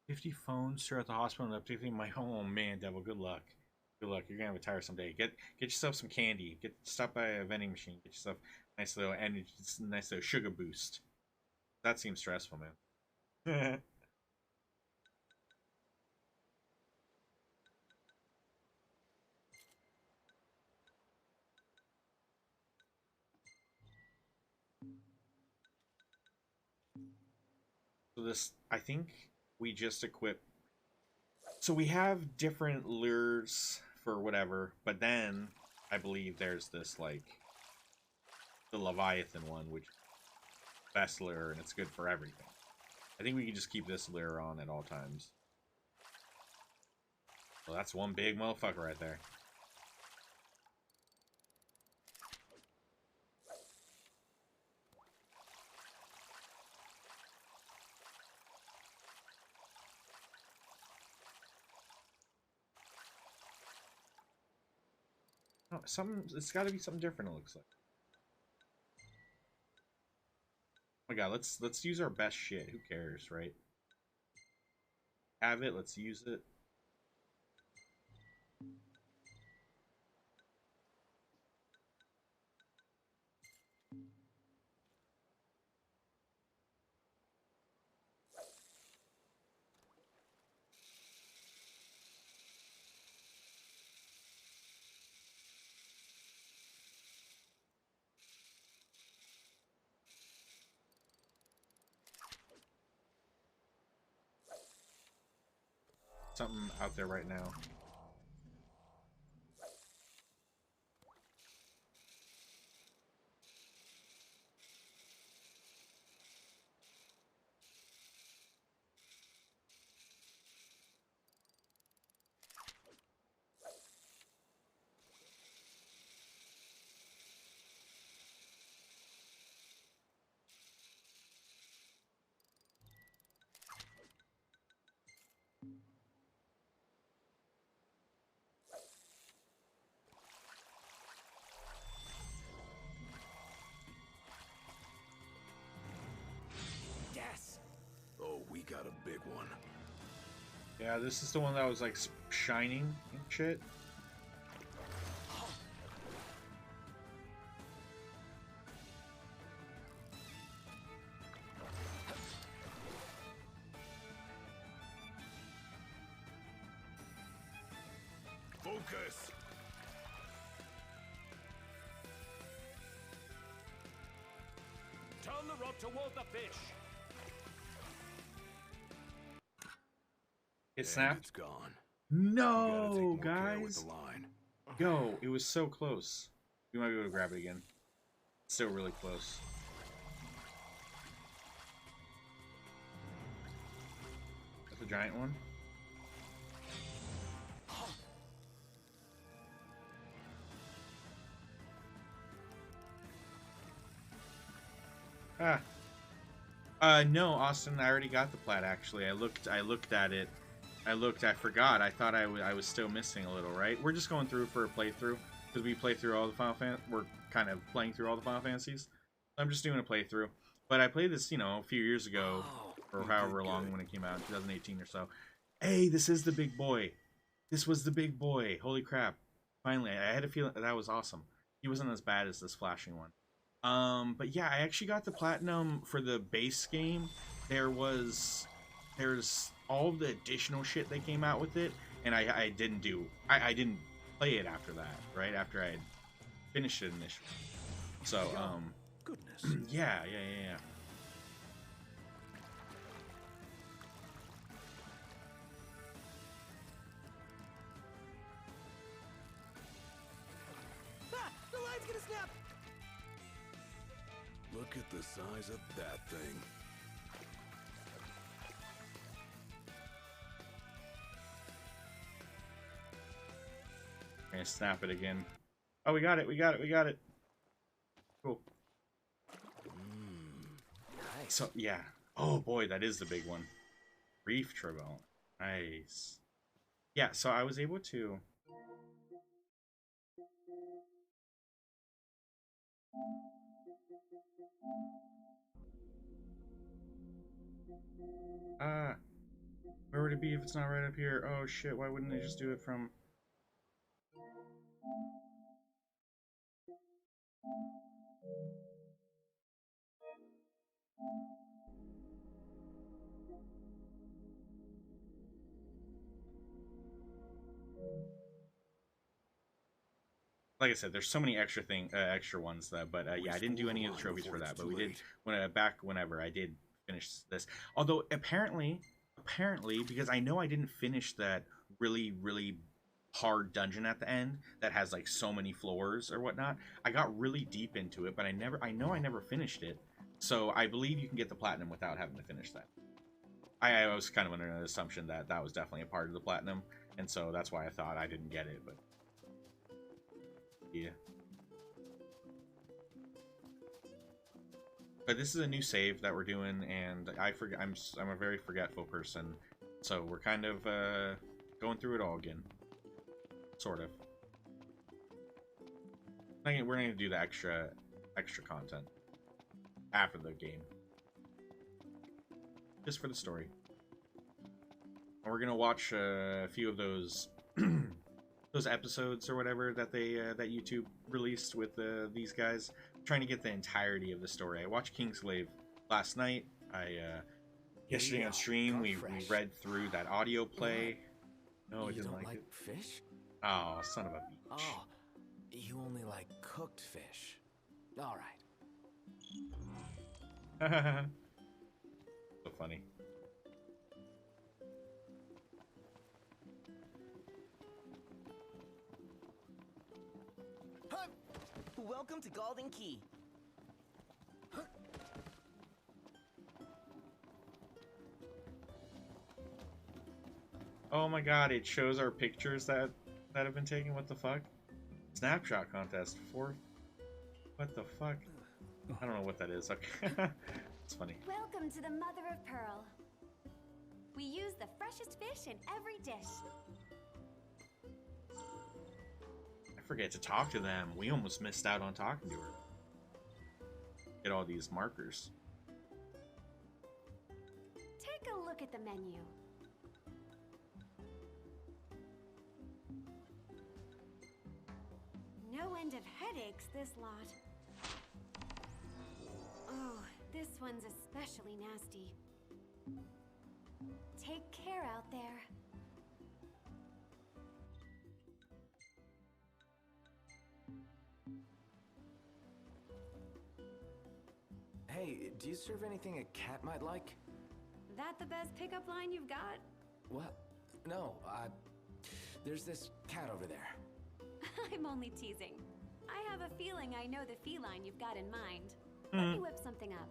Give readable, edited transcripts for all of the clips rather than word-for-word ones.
50 phones throughout the hospital and updating my home. Oh man, Devil, good luck. Good luck. You're gonna have a tiresome day. Get yourself some candy. Stop by a vending machine. Get yourself a nice little energy, nice little sugar boost. That seems stressful, man. So this, I think we just equip. So we have different lures for whatever, but then I believe there's this like the Leviathan one, which is the best lure and it's good for everything. I think we can just keep this lure on at all times. Well, that's one big motherfucker right there. Oh, it's got to be something different. It looks like. Oh my god, let's use our best shit. Who cares, right? Have it. Let's use it. Something out there right now. Yes. Oh, we got a big one. Yeah, this is the one that was like shining and shit. Focus. Turn the rod toward the fish. It And snapped. it's gone. No, With the guys. line. Yo, it was so close. We might be able to grab it again. Still really close. That's a giant one. Ah. No, Austin, I already got the plat, actually. I looked at it. I forgot. I thought I was still missing a little, right? We're just going through for a playthrough, because we play through all the we're kind of playing through all the Final Fantasies. I'm just doing a playthrough. But I played this, a few years ago, or however long when it came out, 2018 or so. Hey, this is the big boy. This was the big boy. Holy crap. Finally, I had a feeling that was awesome. He wasn't as bad as this flashing one. But yeah, I actually got the platinum for the base game. There's all the additional shit that came out with it, and I didn't play it after that, right? After I had finished it initially. So, Goodness. yeah. Ah, the line's gonna snap. Look at the size of that thing. I'm gonna snap it again. Oh, we got it. Cool. Nice. So, yeah. Oh boy, that is the big one. Reef Trevelle. Nice. Yeah, so I was able to... Where would it be if it's not right up here? Oh shit, why wouldn't they just do it from... Like I said, there's so many extra ones that, but yeah, I didn't do any of the trophies for that, but we did whenever I did finish this. Although apparently, because I know I didn't finish that really hard dungeon at the end that has like so many floors or whatnot. I got really deep into it, but I know I never finished it. So I believe you can get the platinum without having to finish that. I was kind of under an assumption that that was definitely a part of the platinum, and so that's why I thought I didn't get it, but yeah. But this is a new save that we're doing, and I'm a very forgetful person, so we're kind of going through it all again, sort of. We're going to do the extra content after the game, just for the story. And we're gonna watch a few of those those episodes or whatever that they that YouTube released with these guys, trying to get the entirety of the story. I watched Kingslave last night. Yesterday on stream we read through that audio play. No, I didn't like it. Fish? Oh, son of a bitch. Oh, you only like cooked fish. All right. So funny. Welcome to Golden Key. Oh my god, it shows our pictures that have been taken. What the fuck? Snapshot contest. What the fuck? I don't know what that is. Okay. It's funny. Welcome to the Mother of Pearl. We use the freshest fish in every dish. I forget to talk to them. We almost missed out on talking to her. Get all these markers. Take a look at the menu. No end of headaches, this lot. Oh, this one's especially nasty. Take care out there. Hey, do you serve anything a cat might like? That the best pickup line you've got? What? No, there's this cat over there. I'm only teasing. I have a feeling I know the feline you've got in mind. Let me whip something up.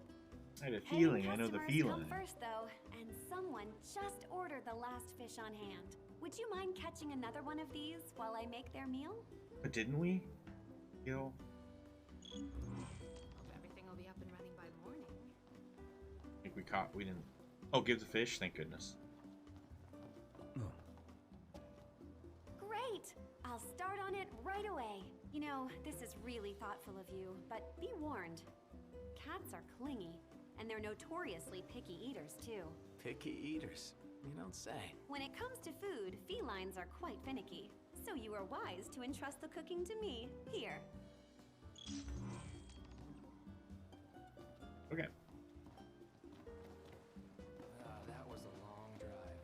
I had a feeling I know the feline. Come first, though, and someone just ordered the last fish on hand. Would you mind catching another one of these while I make their meal? But didn't we? Hope everything will be up and running by morning. I think we didn't. Oh, give the fish. Thank goodness. Great! I'll start on it right away. You know, this is really thoughtful of you, but be warned. Cats are clingy, and they're notoriously picky eaters, too. Picky eaters? You don't say. When it comes to food, felines are quite finicky. So you are wise to entrust the cooking to me. Here. Okay. That was a long drive.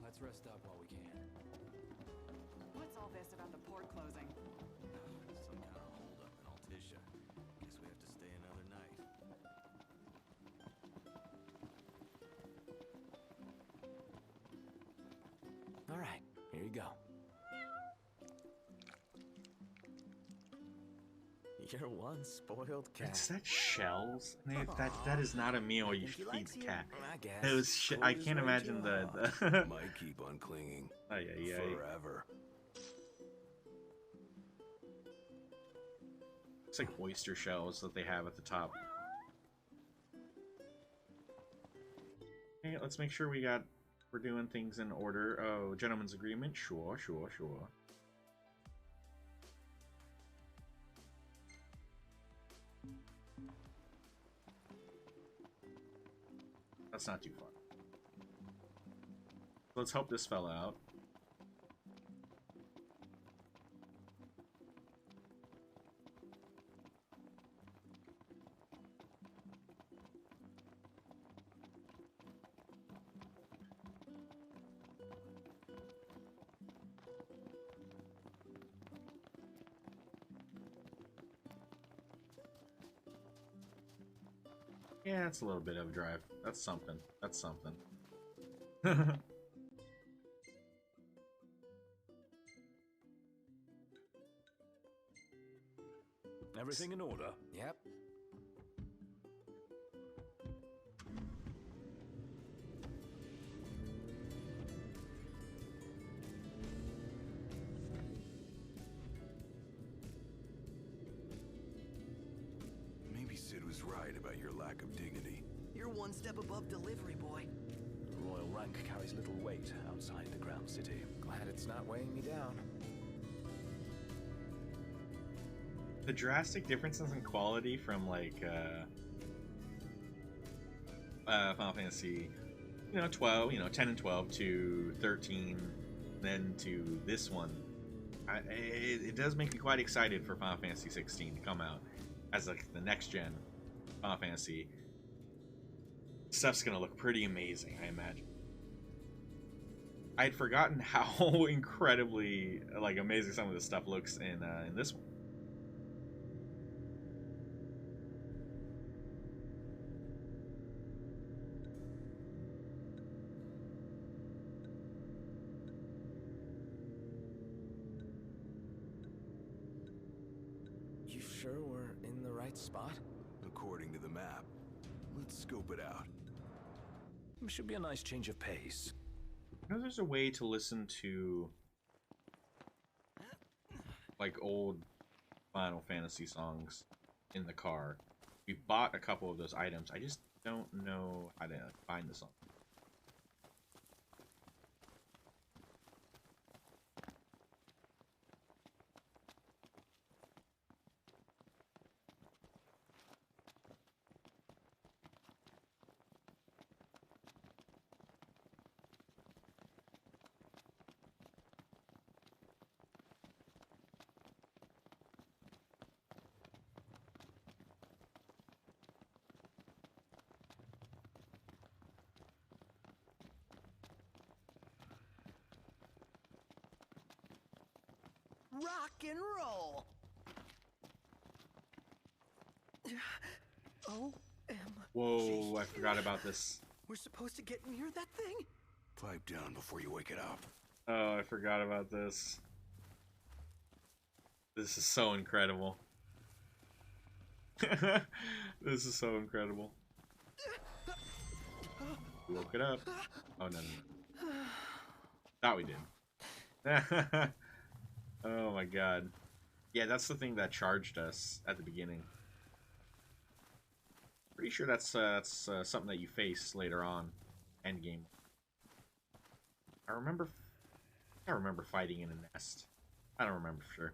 Let's rest up while we can. What's all this about the port closing? Some kind of holdup in Altissia. Guess we have to stay another night. All right, here you go. You're one spoiled cat. Is that shells? That is not a meal you should feed the cat. I guess. Those I can't imagine the Might keep on clinging forever. It's like oyster shells that they have at the top. Okay, let's make sure we're doing things in order. Oh, gentleman's agreement. Sure. That's not too far. Let's help this fella out. Yeah, it's a little bit of a drive. That's something. That's something. Everything in order? Yep. Maybe Sid was right about your lack of dignity. You're one step above delivery boy. Royal rank carries little weight outside the Crown City. Glad it's not weighing me down. The drastic differences in quality from like Final Fantasy, 12, 10 and 12 to 13, then to this one, it does make me quite excited for Final Fantasy 16 to come out as like the next gen Final Fantasy. Stuff's gonna look pretty amazing, I imagine. I had forgotten how incredibly like amazing some of this stuff looks in this one. You sure we're in the right spot? According to the map. Let's scope it out. Should be a nice change of pace. There's a way to listen to like old Final Fantasy songs in the car. We bought a couple of those items. I just don't know how to find the song. Rock and roll. Whoa, I forgot about this. We're supposed to get near that thing? Pipe down before you wake it up. Oh, I forgot about this. This is so incredible. This is so incredible. We woke it up. Oh, no. Thought we did. Oh my god. Yeah, that's the thing that charged us at the beginning. Pretty sure that's something that you face later on, end game. I remember fighting in a nest. I don't remember for sure.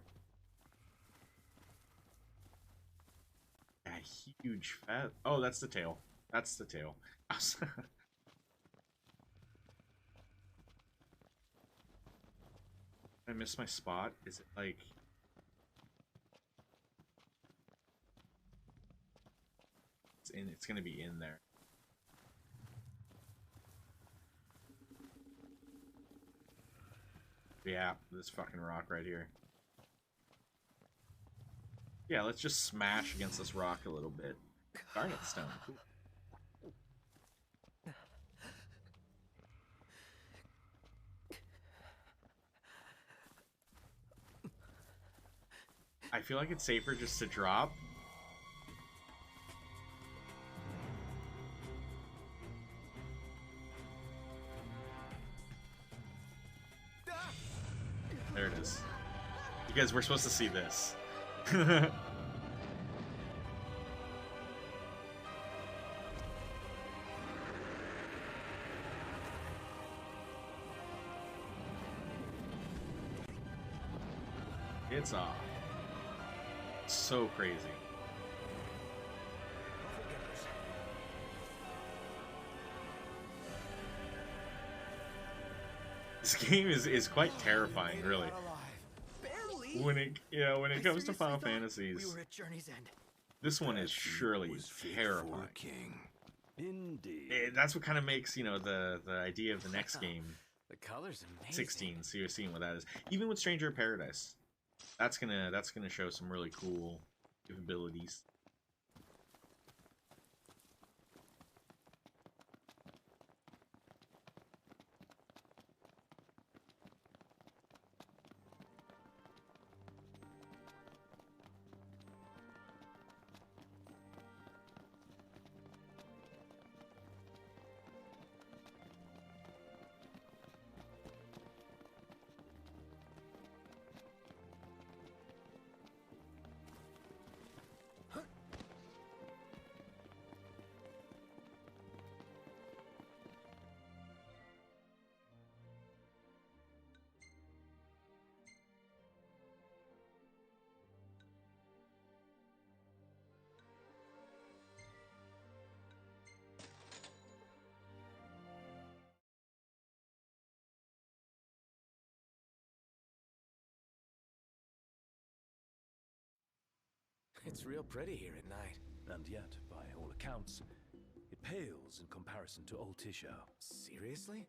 That huge fat. Oh, that's the tail. That's the tail. I missed my spot. Is it like? It's gonna be in there. Yeah, this fucking rock right here. Yeah, let's just smash against this rock a little bit. Garnet stone. Cool. I feel like it's safer just to drop. There it is. You guys, we're supposed to see this. It's off. So crazy. This game is quite terrifying, really. Barely. When it comes to Final We Fantasies, were at Journey's End. this one is surely Was fit for a terrifying. king. Indeed. That's what kind of makes the idea of the next game The color's amazing. 16. So you're seeing what that is. Even with Stranger in Paradise, that's gonna show some really cool capabilities. It's real pretty here at night. And yet, by all accounts, it pales in comparison to Old Tisha. Seriously?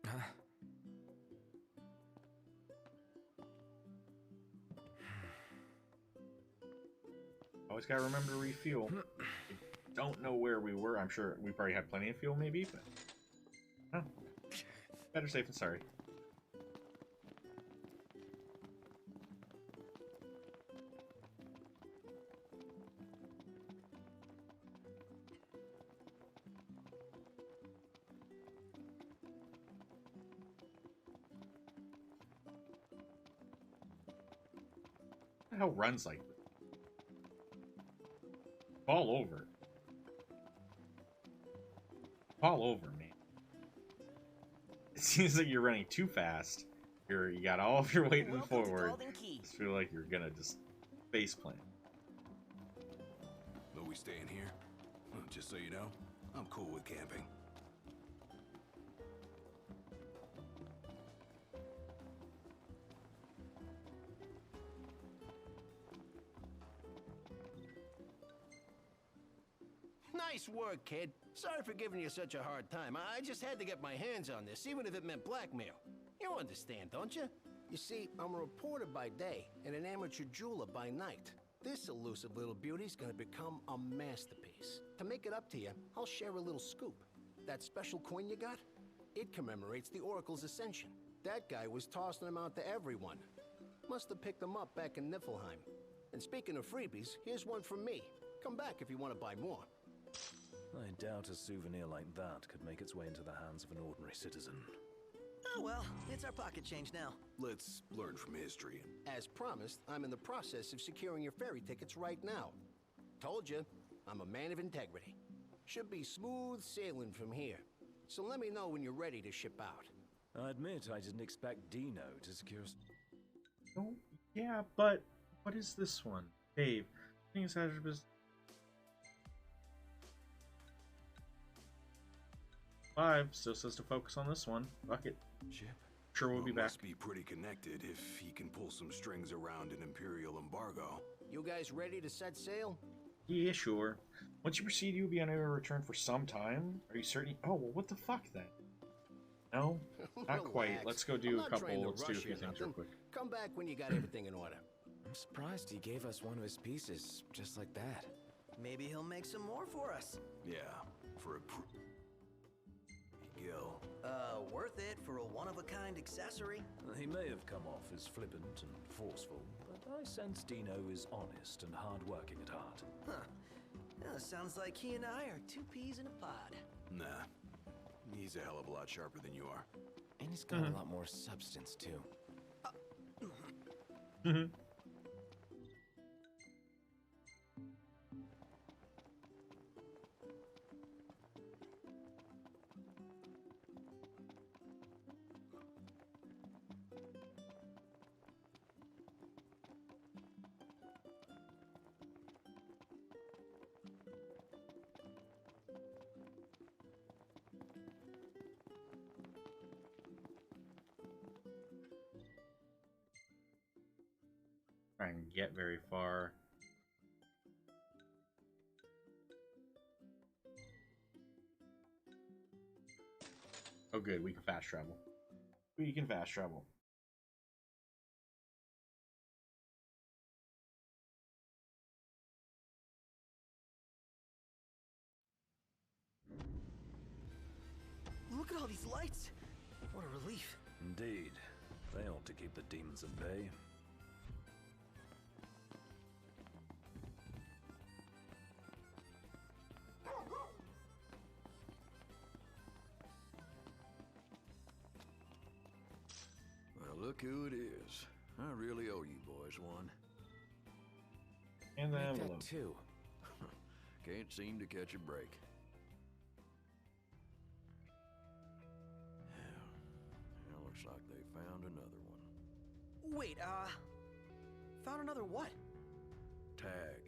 Huh? Always gotta remember to refuel. Don't know where we were. I'm sure we probably had plenty of fuel, maybe, but better safe than sorry. Who the hell runs like this? Fall over. Fall over, man. It seems like you're running too fast. You got all of your weight Welcome forward. to Golden Key. I feel like you're gonna just face plant. Are we staying here? Just so you know, I'm cool with camping. Nice work, kid. Sorry for giving you such a hard time. I just had to get my hands on this, even if it meant blackmail. You understand, don't you? You see, I'm a reporter by day and an amateur jeweler by night. This elusive little beauty's gonna become a masterpiece. To make it up to you, I'll share a little scoop. That special coin you got? It commemorates the Oracle's ascension. That guy was tossing them out to everyone. Must have picked them up back in Niflheim. And speaking of freebies, here's one from me. Come back if you want to buy more. I doubt a souvenir like that could make its way into the hands of an ordinary citizen. Oh well, it's our pocket change now. Let's learn from history. As promised, I'm in the process of securing your ferry tickets right now. Told you, I'm a man of integrity. Should be smooth sailing from here. So let me know when you're ready to ship out. I admit I didn't expect Dino to secure... Oh, yeah, but what is this one? Dave, I think it's hazardous. Five still says to focus on this one. Fuck it. Ship? Sure, we'll be back. Must be pretty connected if he can pull some strings around an Imperial embargo. You guys ready to set sail? Yeah, sure. Once you proceed, you'll be unable to return for some time. Are you certain? Oh, well, what the fuck then? No, not quite. Relax. Let's go I'm do a not trying couple. to Let's do a rush few you, things real nothing. quick. Come back when you got everything in order. I'm surprised he gave us one of his pieces, just like that. Maybe he'll make some more for us. Yeah, for a Gil. Worth it for a one-of-a-kind accessory. He may have come off as flippant and forceful, but I sense Dino is honest and hard-working at heart. Huh. Sounds like he and I are two peas in a pod. Nah, he's a hell of a lot sharper than you are. And he's got a lot more substance, too. Mm-hmm. try and get very far. Oh good, we can fast travel. We can fast travel. Look at all these lights. What a relief. Indeed. They ought to keep the demons at bay. Well, look who it is. I really owe you boys one. And the Make envelope. that two. Can't seem to catch a break. Well, looks like they found another one. Wait, found another what? Tag.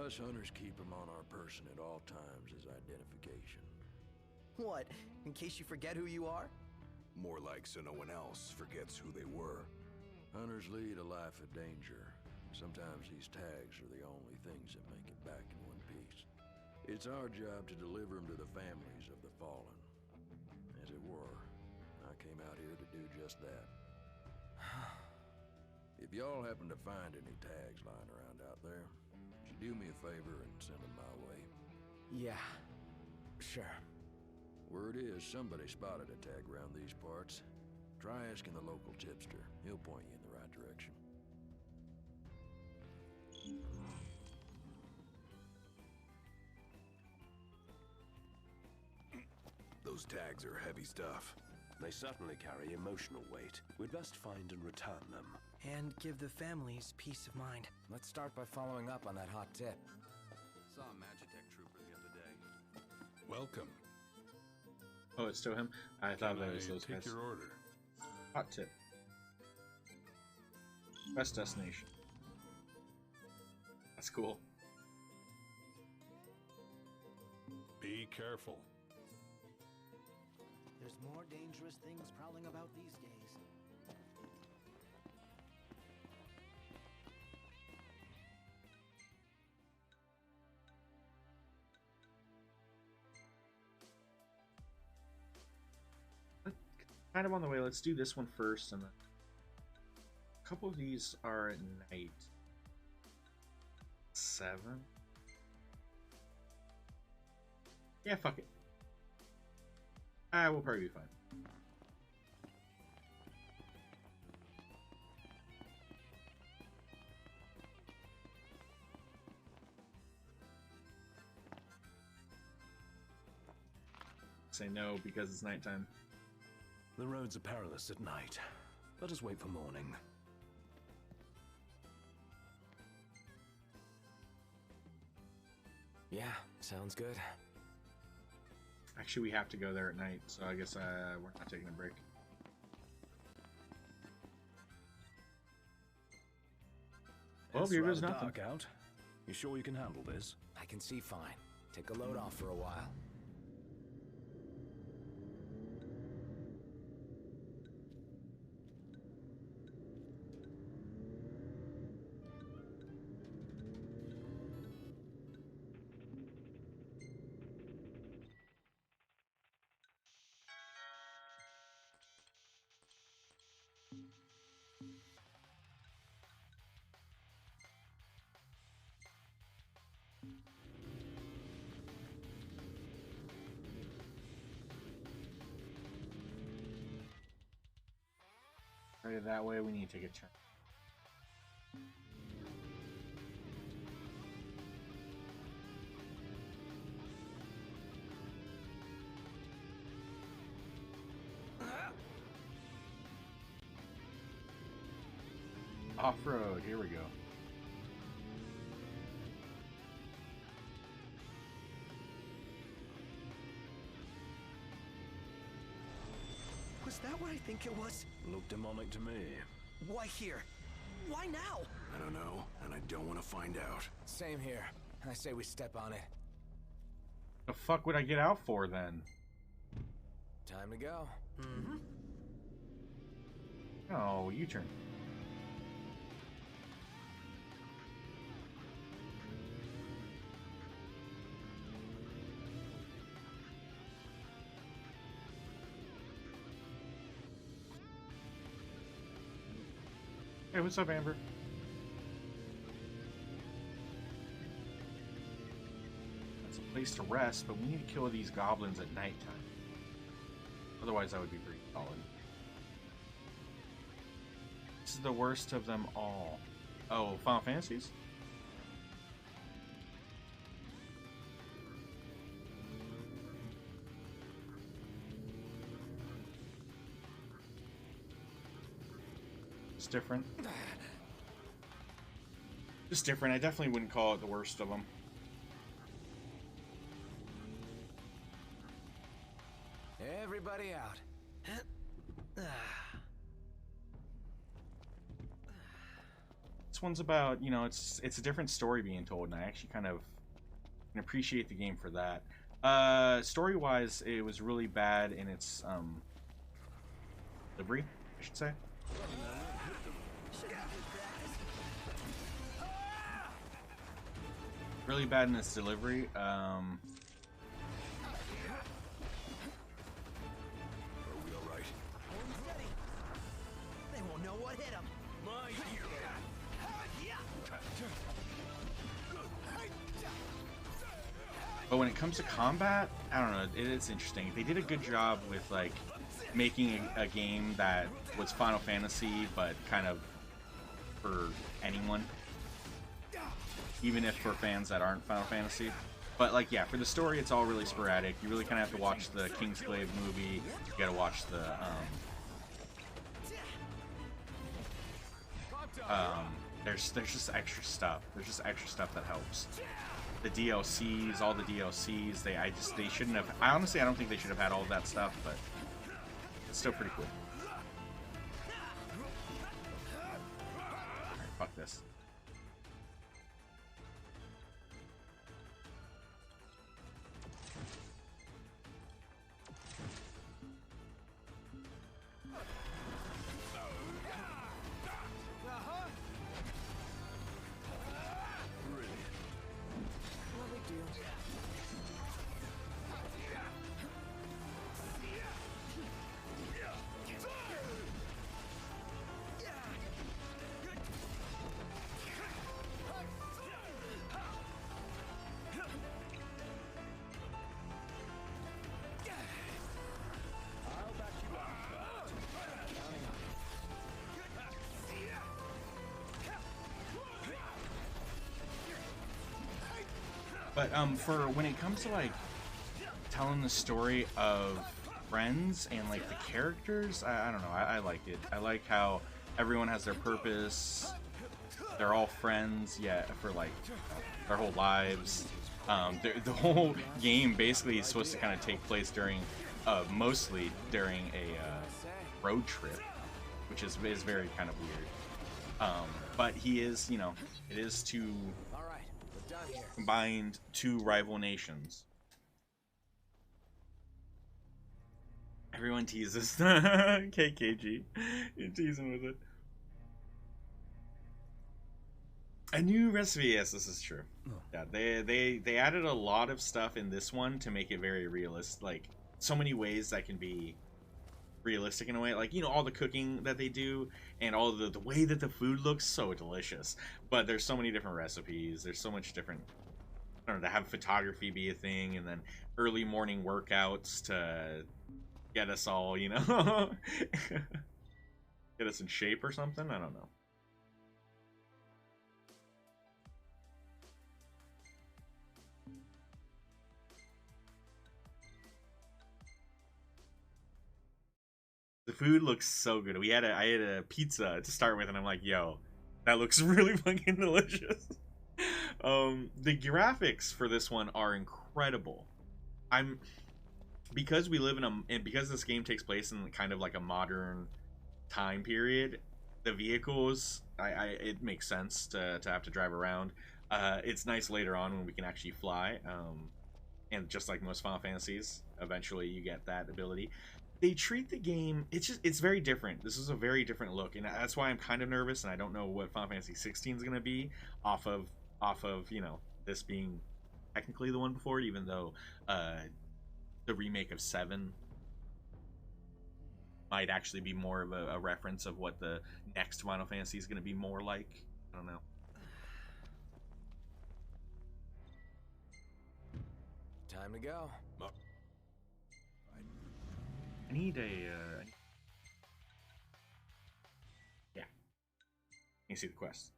Us hunters keep them on our person at all times as identification. What, in case you forget who you are? More like so no one else forgets who they were. Hunters lead a life of danger. Sometimes these tags are the only things that make it back in one piece. It's our job to deliver them to the families of the fallen. As it were, I came out here to do just that. If y'all happen to find any tags lying around out there, would you do me a favor and send them my way? Yeah, sure. Word is somebody spotted a tag around these parts. Try asking the local tipster. He'll point you in the right direction. Those tags are heavy stuff. They certainly carry emotional weight. We'd best find and return them. And give the families peace of mind. Let's start by following up on that hot tip. Saw a Magitech trooper the other day. Welcome. Oh, it's still him? I thought that was those take guys. your order? Hot tip. Best destination. That's cool. Be careful. There's more dangerous things prowling about these days. Kind of on the way. Let's do this one first, and then a couple of these are at night. 7. Yeah, fuck it. We'll probably be fine. Say no because it's nighttime. The roads are perilous at night. Let us wait for morning. Yeah, sounds good. Actually, we have to go there at night, so I guess we're not taking a break. Well, It's here goes rather nothing. dark out. You sure you can handle this? I can see fine. Take a load off for a while. Right, that way we need to take a turn. Off-road, here we go. Was that what I think it was? Looked demonic to me. Why here? Why now? I don't know, and I don't want to find out. Same here. I say we step on it. The fuck would I get out for then? Time to go. Mm-hmm. Oh, U-turn. Hey, what's up, Amber? That's a place to rest, but we need to kill these goblins at nighttime. Otherwise, that would be pretty solid. This is the worst of them all. Oh, Final Fantasies? It's different. Just different. I definitely wouldn't call it the worst of them. Everybody out. This one's about, you know, it's a different story being told, and I actually kind of can appreciate the game for that. Story-wise, it was really bad in its delivery, I should say. Really bad in its delivery. Are we all right? They won't know what hit them. But when it comes to combat, I don't know, it's interesting. They did a good job with like making a game that was Final Fantasy, but kind of for anyone, even if for fans that aren't Final Fantasy. But like, yeah, for the story, it's all really sporadic. You really kind of have to watch the Kingsglaive movie. You gotta watch the there's just extra stuff. There's just extra stuff that helps. The DLCs, all the DLCs, they shouldn't have. I don't think they should have had all of that stuff, but it's still pretty cool. Alright, fuck this. But for when it comes to like telling the story of friends and like the characters, I don't know, I like it. I like how everyone has their purpose. They're all friends, yeah, for like their whole lives. The whole game basically is supposed to kind of take place during, mostly during a road trip, which is very kind of weird. But he is, you know, it is two combined two rival nations. Everyone teases KKG. You're teasing with it. A new recipe. Yes, this is true. Yeah, they added a lot of stuff in this one to make it very realistic. Like so many ways that can be realistic in a way, like, you know, all the cooking that they do and all the way that the food looks so delicious. But there's so many different recipes. There's so much different. I don't know, to have photography be a thing, and then early morning workouts to get us all, you know, get us in shape or something. I don't know. The food looks so good. I had a pizza to start with, and I'm like, yo, that looks really fucking delicious. The graphics for this one are incredible. Because we live and because this game takes place in kind of like a modern time period, the vehicles, it makes sense to have to drive around. It's nice later on when we can actually fly. And just like most Final Fantasies, eventually you get that ability. They treat the game, it's very different. This is a very different look, and that's why I'm kind of nervous, and I don't know what Final Fantasy 16 is going to be off of, you know, this being technically the one before it, even though the remake of 7 might actually be more of a reference of what the next Final Fantasy is going to be more like. I don't know. Time to go. I need a yeah. You see the quest.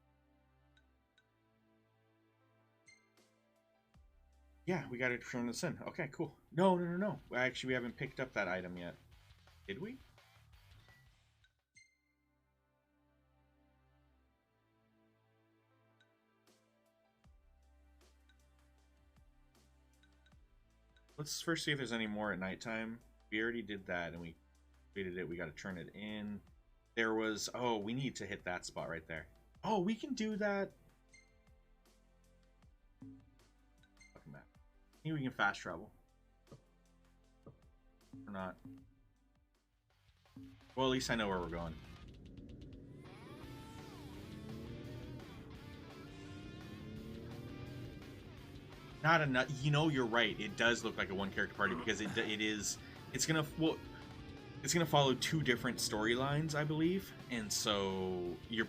Yeah, we got to turn this in. Okay, cool. No. Actually, we haven't picked up that item yet. Did we? Let's first see if there's any more at nighttime. We already did that and we completed it. We got to turn it in. There was... Oh, we need to hit that spot right there. Oh, we can do that. Fucking map. Maybe we can fast travel. Or not. Well, at least I know where we're going. Not enough. You know, you're right. It does look like a one-character party because it's gonna follow two different storylines, I believe, and so you'll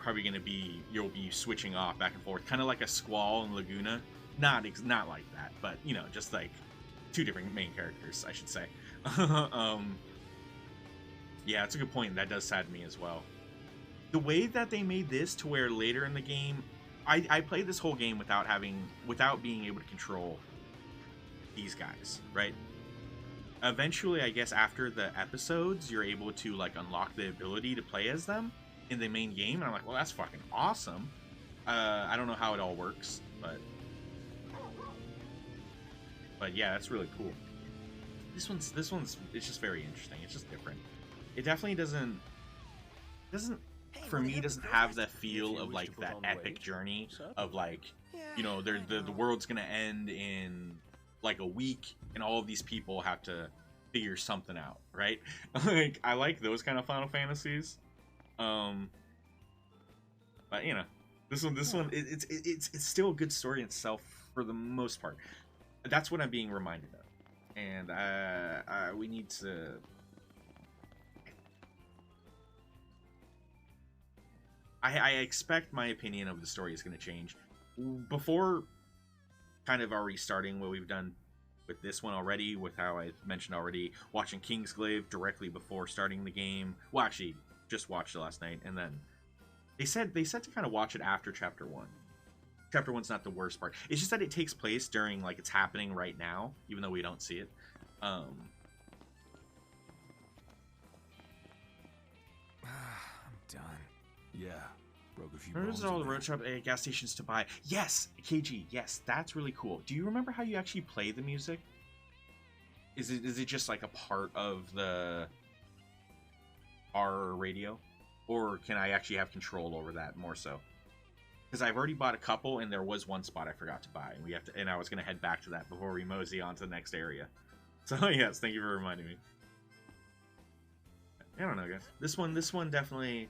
be switching off back and forth, kind of like a Squall and Laguna. Not like that, but you know, just like two different main characters, I should say. Yeah, it's a good point. That does sadden me as well. The way that they made this to where later in the game, I played this whole game without being able to control these guys, right? Eventually, I guess after the episodes, you're able to like unlock the ability to play as them in the main game, and I'm like, well, that's fucking awesome. I don't know how it all works, but yeah, that's really cool. This one's it's just very interesting. It's just different. It definitely doesn't for me doesn't have the feel of like that epic journey of like, you know, the world's gonna end in like a week and all of these people have to figure something out, right? Like, I like those kind of Final Fantasies, but you know, this one it's still a good story in itself for the most part. That's what I'm being reminded of, and we need to. I expect my opinion of the story is going to change. Before kind of already starting what we've done with this one already, with how I mentioned already, watching Kingsglaive directly before starting the game. Well, actually, just watched it last night, and then they said to kind of watch it after Chapter 1. Chapter 1's not the worst part. It's just that it takes place during, like, it's happening right now, even though we don't see it. I'm done. Yeah. Broke a few Remember bones all in the road there. shop gas stations to buy? Yes, KG. Yes, that's really cool. Do you remember how you actually play the music? Is it just like a part of our radio, or can I actually have control over that more so? Because I've already bought a couple, and there was one spot I forgot to buy, and I was gonna head back to that before we mosey on to the next area. So yes, thank you for reminding me. I don't know, guys. This one definitely.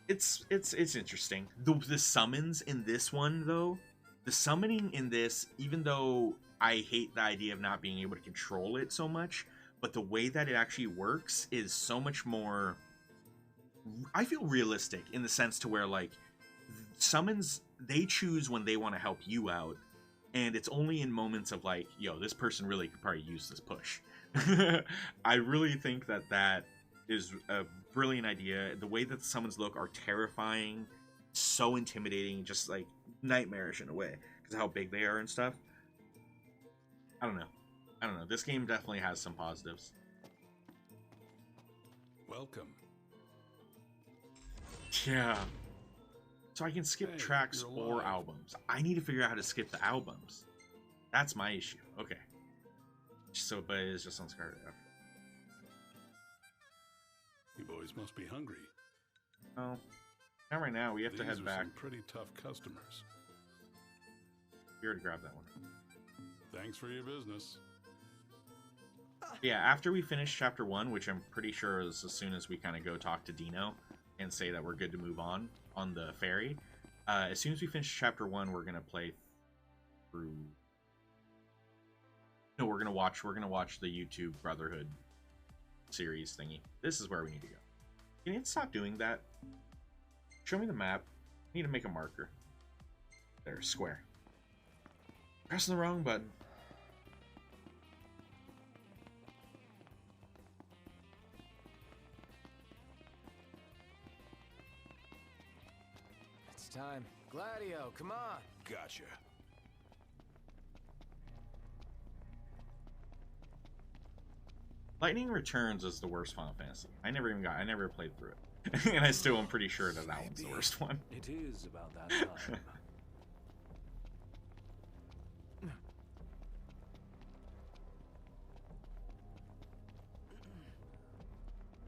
It's interesting. The summons in this one, though, the summoning in this, even though I hate the idea of not being able to control it so much, but the way that it actually works is so much more, I feel, realistic in the sense to where, like, summons, they choose when they want to help you out, and it's only in moments of like, yo, this person really could probably use this push. I really think that is a brilliant idea. The way that the summons look are terrifying, so intimidating, just like nightmarish in a way because of how big they are and stuff. I don't know. This game definitely has some positives. Welcome. Yeah. So I can skip tracks you're or alive. albums. I need to figure out how to skip the albums. That's my issue. Okay. So, but it's just on Scarlet. Okay. You boys must be hungry. Oh, not right now. We have to head These are back. some pretty tough customers. We already grabbed that one. Thanks for your business. Yeah, after we finish Chapter 1, which I'm pretty sure is as soon as we kind of go talk to Dino and say that we're good to move on the ferry, as soon as we finish Chapter 1, we're going to play through... No, we're gonna watch the YouTube Brotherhood series thingy. This is where we need to go. Can you stop doing that? Show me the map. I need to make a marker. There, square. Pressing the wrong button. It's time. Gladio, come on. Gotcha. Lightning Returns is the worst Final Fantasy. I never played through it. And I still am pretty sure that that one's the worst one. It is about that time.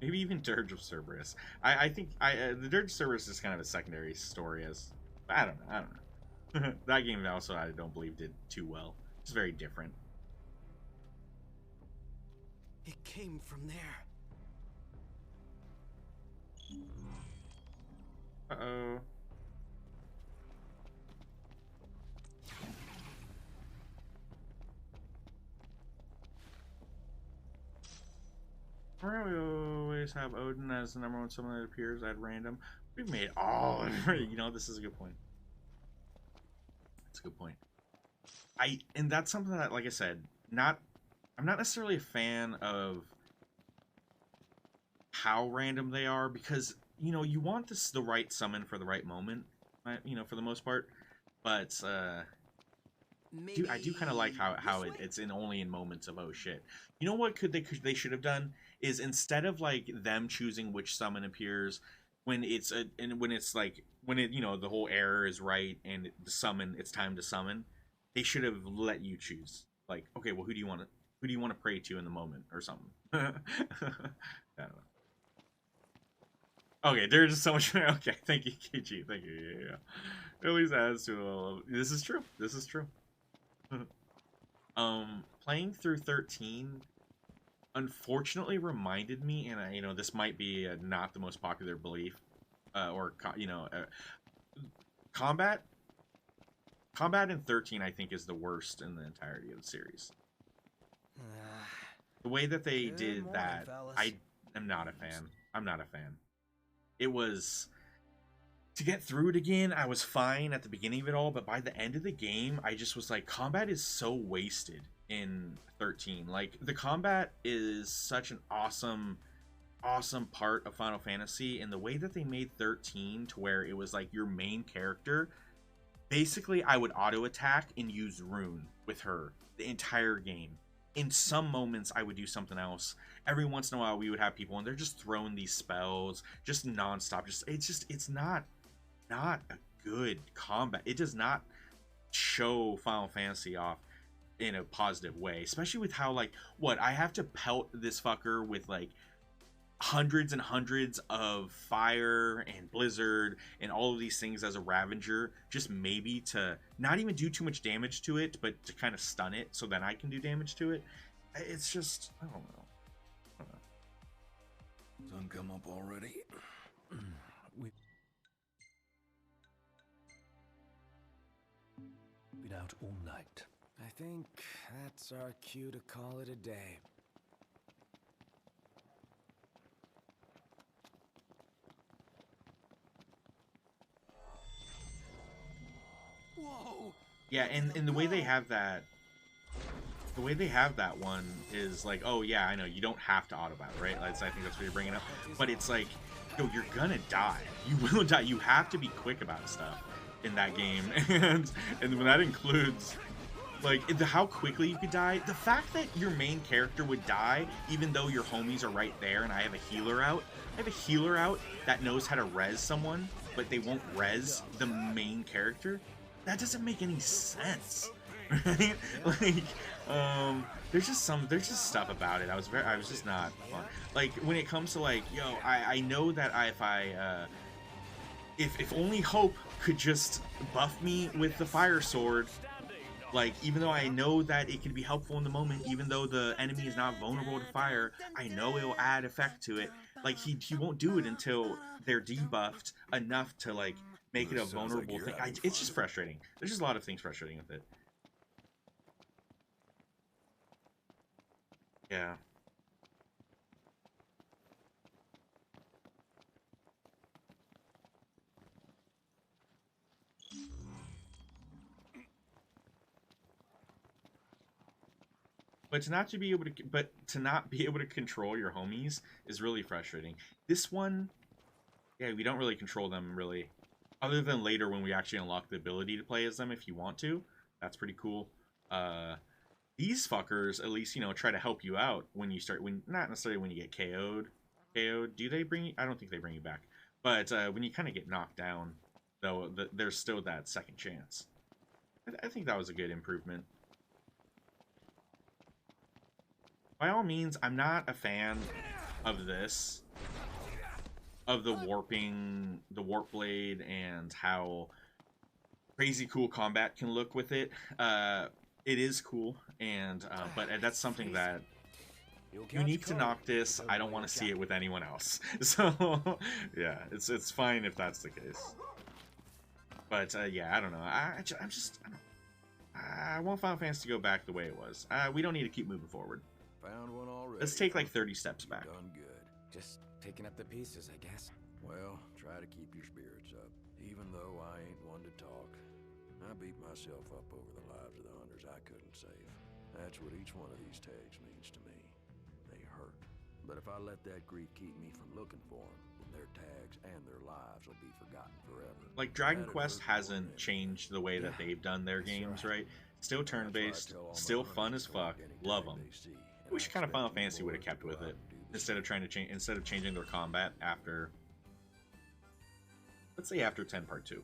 Maybe even Dirge of Cerberus. I think the Dirge of Cerberus is kind of a secondary story as I don't know. That game also I don't believe did too well. It's very different. It came from there. Uh-oh. Remember, we always have Odin as the #1 summon that appears at random. We've made all you know, this is a good point. That's a good point. And that's something that, like I said, I'm not necessarily a fan of how random they are, because, you know, you want the right summon for the right moment, you know, for the most part, but I do kind of like how it's only in moments of oh shit. You know what they should have done is, instead of like them choosing which summon appears when it's you know, the whole error is right and it's time to summon, they should have let you choose, like, okay, well, who do you want to pray to in the moment or something. I don't know. Okay, there's just so much. Okay, thank you, KG. Thank you. Yeah. At least adds to a little. This is true. This is true. Playing through 13, unfortunately, reminded me, and you know, this might be not the most popular belief, combat in 13, I think, is the worst in the entirety of the series. The way that they did that, I am not a fan. I'm not a fan. It was, to get through it again, I was fine at the beginning of it all, but by the end of the game, I just was like, combat is so wasted in 13. Like, the combat is such an awesome part of Final Fantasy, and the way that they made 13 to where it was like your main character, basically I would auto attack and use rune with her the entire game. In some moments, I would do something else. Every once in a while, we would have people, and they're just throwing these spells, just nonstop. It's not a good combat. It does not show Final Fantasy off in a positive way, especially with how, like, I have to pelt this fucker with, like, hundreds and hundreds of fire and blizzard and all of these things as a Ravager, just maybe to not even do too much damage to it, but to kind of stun it so that I can do damage to it. It's just, I don't know. Sun come up already? We've been out all night. I think that's our cue to call it a day. Whoa! Yeah, and the way they have that, one is like, oh yeah, I know, you don't have to auto battle, right? I think that's what you're bringing up. But it's like, yo, you're gonna die. You will die. You have to be quick about stuff in that game, and when that includes, like, how quickly you could die. The fact that your main character would die, even though your homies are right there, and I have a healer out. That knows how to res someone, but they won't res the main character. That doesn't make any sense, right? Like, there's just stuff about it. I was just not fun. Like, when it comes to, like, yo, I know that if only Hope could just buff me with the fire sword, like, even though I know that it can be helpful in the moment, even though the enemy is not vulnerable to fire, I know it will add effect to it. Like, he won't do it until they're debuffed enough to, like, make it a vulnerable thing. It's just frustrating. There's just a lot of things frustrating with it. Yeah. But to not be able to control your homies is really frustrating. This one, yeah, we don't really control them really, other than later when we actually unlock the ability to play as them if you want to. That's pretty cool. These fuckers, at least, you know, try to help you out when you start, not necessarily when you get KO'd. Do they bring you? I don't think they bring you back. But when you kind of get knocked down, though, there's still that second chance. I think that was a good improvement. By all means, I'm not a fan of this, of the warping, the warp blade, and how crazy cool combat can look with it. It is cool, and but that's something that unique to Noctis. I don't want to see it with anyone else. So yeah, it's fine if that's the case. But yeah, I don't know. I want Final Fantasy to go back the way it was. We don't need to keep moving forward. Found one already. Let's take like 30 steps back. Done good. Just picking up the pieces, I guess. Well, try to keep your spirits up. Even though I ain't one to talk, I beat myself up over the lives of the hunters I couldn't save. That's what each one of these tags means to me. They hurt. But if I let that grief keep me from looking for them, then their tags and their lives will be forgotten forever. Like, Dragon Quest hasn't changed the way that they've done their games, right? Still turn-based, still fun as fuck, love them. I wish kind of Final Fantasy would have kept with it instead of changing their combat after, let's say after 10 Part 2.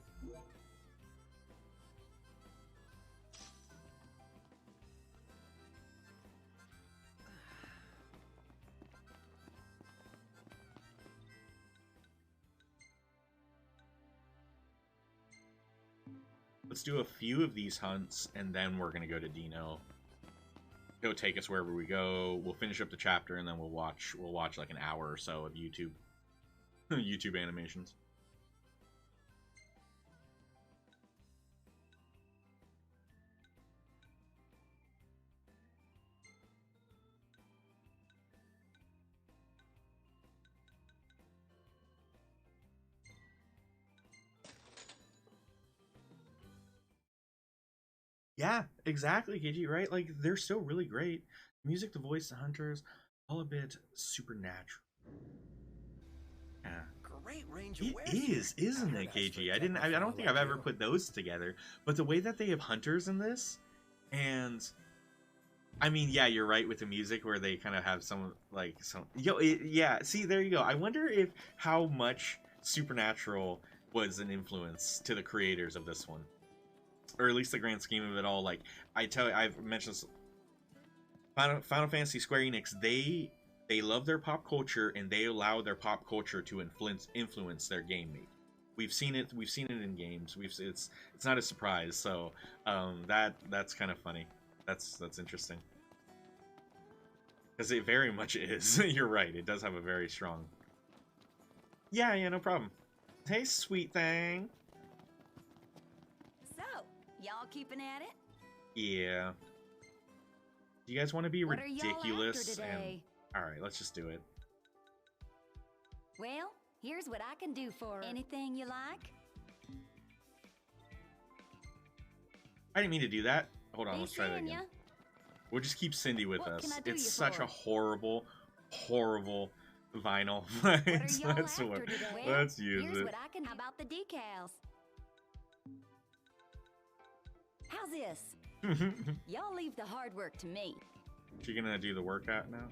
Let's do a few of these hunts, and then we're gonna go to Dino. He'll take us wherever we go. We'll finish up the chapter, and then we'll watch like an hour or so of YouTube YouTube animations. Yeah, exactly, KG, right? Like, they're still really great. Music, the voice, the hunters, all a bit supernatural. Yeah. Great range It awareness. isn't it, KG? I don't think I've ever put those together. But the way that they have hunters in this, and I mean, yeah, you're right with the music where they kind of have some yeah, see, there you go. I wonder if how much Supernatural was an influence to the creators of this one. Or at least the grand scheme of it all. Like, I've mentioned this, Final Fantasy, Square Enix, they love their pop culture, and they allow their pop culture to influence their game making. We've seen it in games. It's not a surprise. So that's kind of funny. That's interesting, because it very much is. You're right. It does have a very strong. Yeah, no problem. Hey, sweet thing. Y'all keeping at it? Yeah. Do you guys want to be What are y'all ridiculous? after today? All right, let's just do it. Well, here's what I can do for her. Anything you like? I didn't mean to do that. Hold on, let's try that seeing again. ya. We'll just keep Cindy with What us. can I do It's you such for? a horrible vinyl. What are y'all Let's after today? Well, let's use here's it. what I can. How about the decals? How's this? Y'all leave the hard work to me. She gonna do the workout now?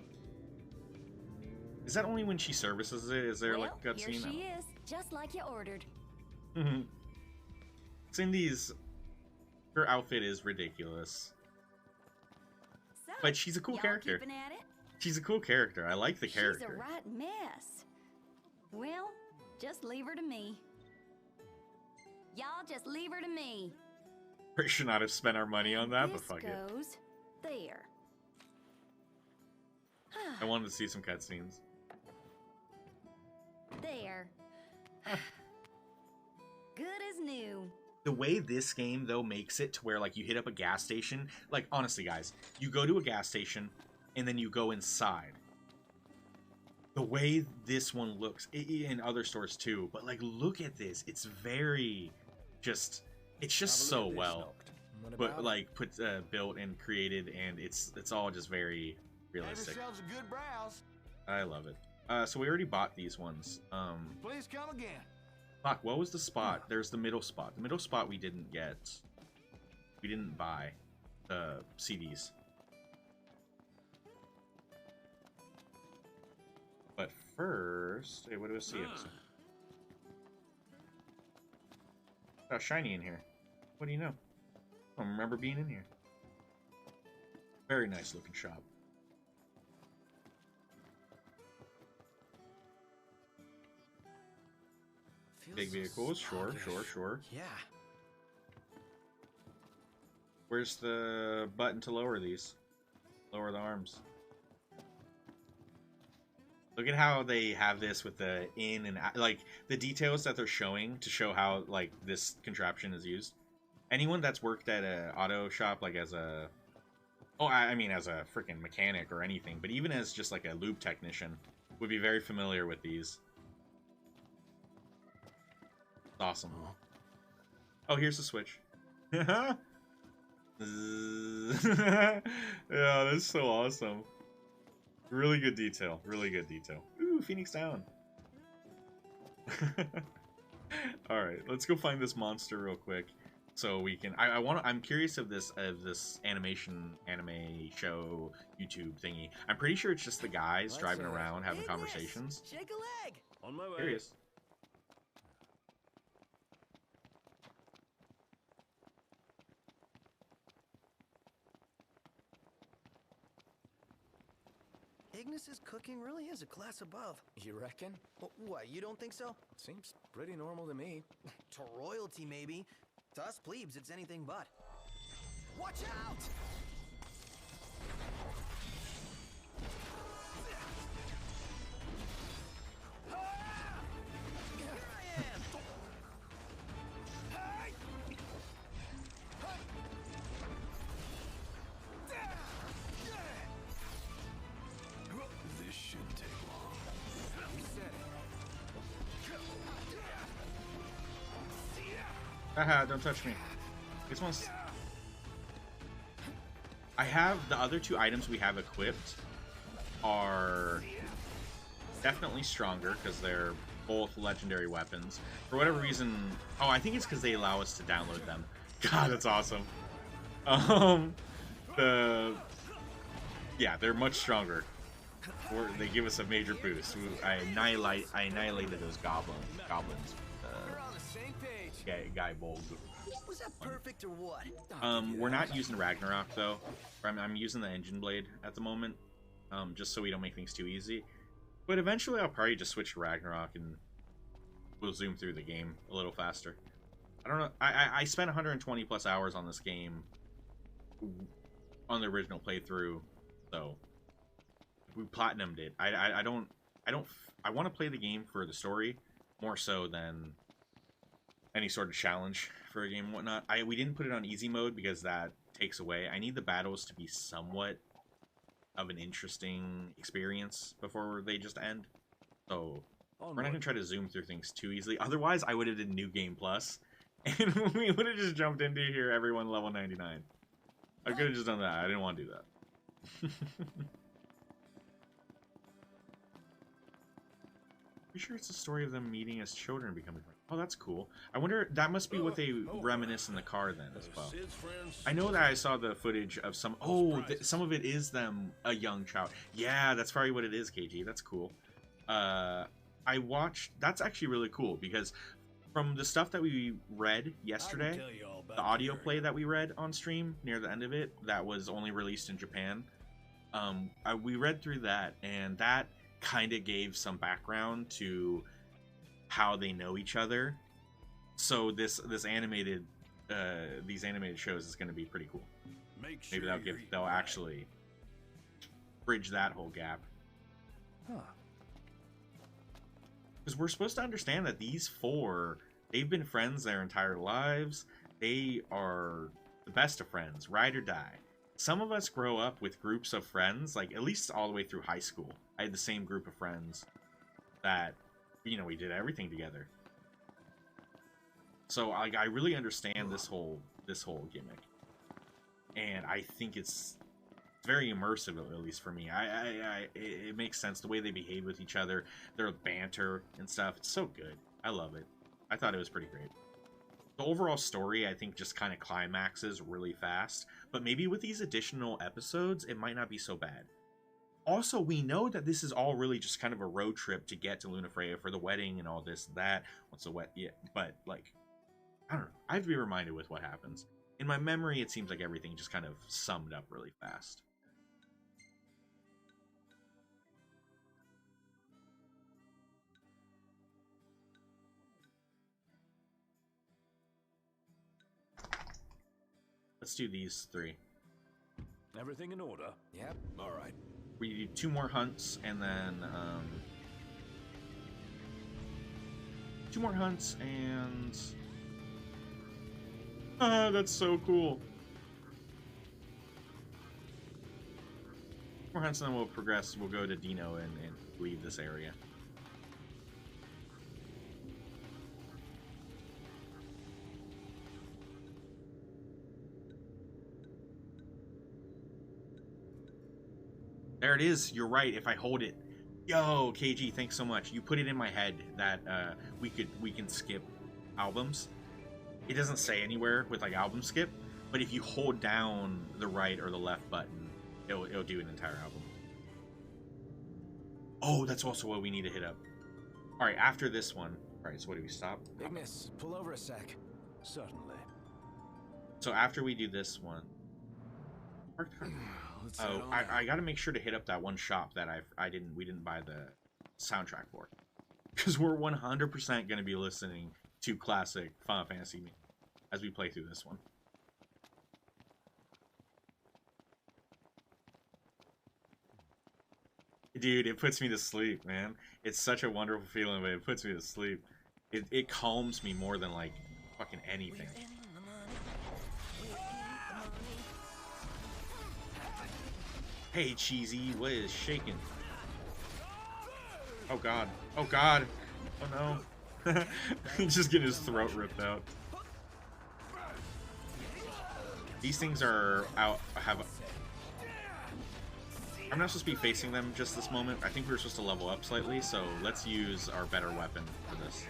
Is that only when she services it? Is there well, like a cutscene? Here she is, just like you ordered. Her outfit is ridiculous, So, but she's a cool y'all character. keeping at it? She's a cool character. I like the She's a character. right mess. Well, just leave her to me. Y'all just leave her to me. We should not have spent our money on that, but This fuck it. goes there. I wanted to see some cutscenes. There. Good as new. The way this game, though, makes it to where, like, you hit up a gas station. Like, honestly, guys, you go to a gas station, and then you go inside. The way this one looks, in other stores, too. But, like, look at this. It's very, just, it's just so well. built and created, and it's all just very realistic. Have yourselves a good browse. I love it. So we already bought these ones. Please come again. Fuck, what was the spot? There's the middle spot. The middle spot we didn't get. We didn't buy the CDs. But first, hey, what do I see? Oh, shiny in here. What do you know? I don't remember being in here. Very nice looking shop. Big vehicles, sure. Yeah. Where's the button to lower these? Lower the arms. Look at how they have this with the in and out, like the details that they're showing to show how like this contraption is used. Anyone that's worked at a auto shop, like as a, I mean as a freaking mechanic or anything, but even as just like a lube technician, would be very familiar with these. Awesome. Oh, here's the switch. Yeah, that's so awesome. Really good detail. Really good detail. Ooh, Phoenix down. All right, let's go find this monster real quick, so we can. I'm curious of this anime show YouTube thingy. I'm pretty sure it's just the guys driving around having conversations. Shake a leg. On my way. Curious. Ignis's cooking really is a class above. You reckon? What, you don't think so? Seems pretty normal to me. To royalty, maybe. To us plebes, it's anything but. Watch out! Here I am! This shouldn't take long. You said it. Haha, don't touch me. This one's... I have the other two items we have equipped are definitely stronger because they're both legendary weapons. For whatever reason... Oh, I think it's because they allow us to download them. God, that's awesome. Yeah, they're much stronger. They give us a major boost. I annihilated those goblins. We're on the same page. Guy Bold. Was that perfect or what? We're not using Ragnarok though. I'm using the engine blade at the moment, just so we don't make things too easy. But eventually, I'll probably just switch to Ragnarok and we'll zoom through the game a little faster. I don't know. I spent 120 plus hours on this game on the original playthrough, so we platinumed it. I want to play the game for the story more so than any sort of challenge for a game and whatnot. We didn't put it on easy mode because that takes away. I need the battles to be somewhat of an interesting experience before they just end. So we're not gonna try to zoom through things too easily. Otherwise, I would have did New Game Plus, and we would have just jumped into here, everyone level 99. I could have just done that. I didn't want to do that. Pretty sure it's the story of them meeting as children and becoming friends. Oh, that's cool. I wonder, that must be what they reminisce in the car then as well. I know that I saw the footage of some... Oh, some of it is them, a young child. Yeah, that's probably what it is, KG. That's cool. I watched... That's actually really cool because from the stuff that we read yesterday, the audio play that we read on stream near the end of it, that was only released in Japan, we read through that, and that kind of gave some background to how they know each other. So these animated shows is going to be pretty cool. Maybe they'll actually bridge that whole gap. Huh. Because we're supposed to understand that these four, they've been friends their entire lives. They are the best of friends, ride or die. Some of us grow up with groups of friends, like at least all the way through high school. I had the same group of friends that, you know, we did everything together. So I really understand this whole gimmick. and I think it's very immersive, at least for me. It makes sense the way they behave with each other, their banter and stuff. It's so good. I love it. I thought it was pretty great. The overall story, I think, just kind of climaxes really fast, but maybe with these additional episodes, it might not be so bad. Also, we know that this is all really just kind of a road trip to get to Lunafreya for the wedding and all this and that. Once the but like, I don't know. I have to be reminded with what happens. In my memory, it seems like everything just kind of summed up really fast. Let's do these 3. Everything in order? Yep. All right. We do 2 more hunts, and then 2 more hunts, and that's so cool. 2 more hunts, and then we'll progress. We'll go to Dino and leave this area. There it is. You're right. If I hold it, yo, KG, thanks so much. You put it in my head that we can skip albums. It doesn't say anywhere with like album skip, but if you hold down the right or the left button, it'll do an entire album. Oh, that's also what we need to hit up. All right, after this one. All right, so what do we stop? Ignis, pull over a sec. Certainly. So after we do this one. Oh, I got to make sure to hit up that one shop that we didn't buy the soundtrack for, because we're 100% going to be listening to classic Final Fantasy as we play through this one. Dude, it puts me to sleep, man. It's such a wonderful feeling, but it puts me to sleep. It calms me more than like fucking anything. Hey, Cheesy, what is shaking? Oh god. Oh god. Oh no. He's just getting his throat ripped out. These things are out. I'm not supposed to be facing them just this moment. I think we were supposed to level up slightly, so let's use our better weapon for this.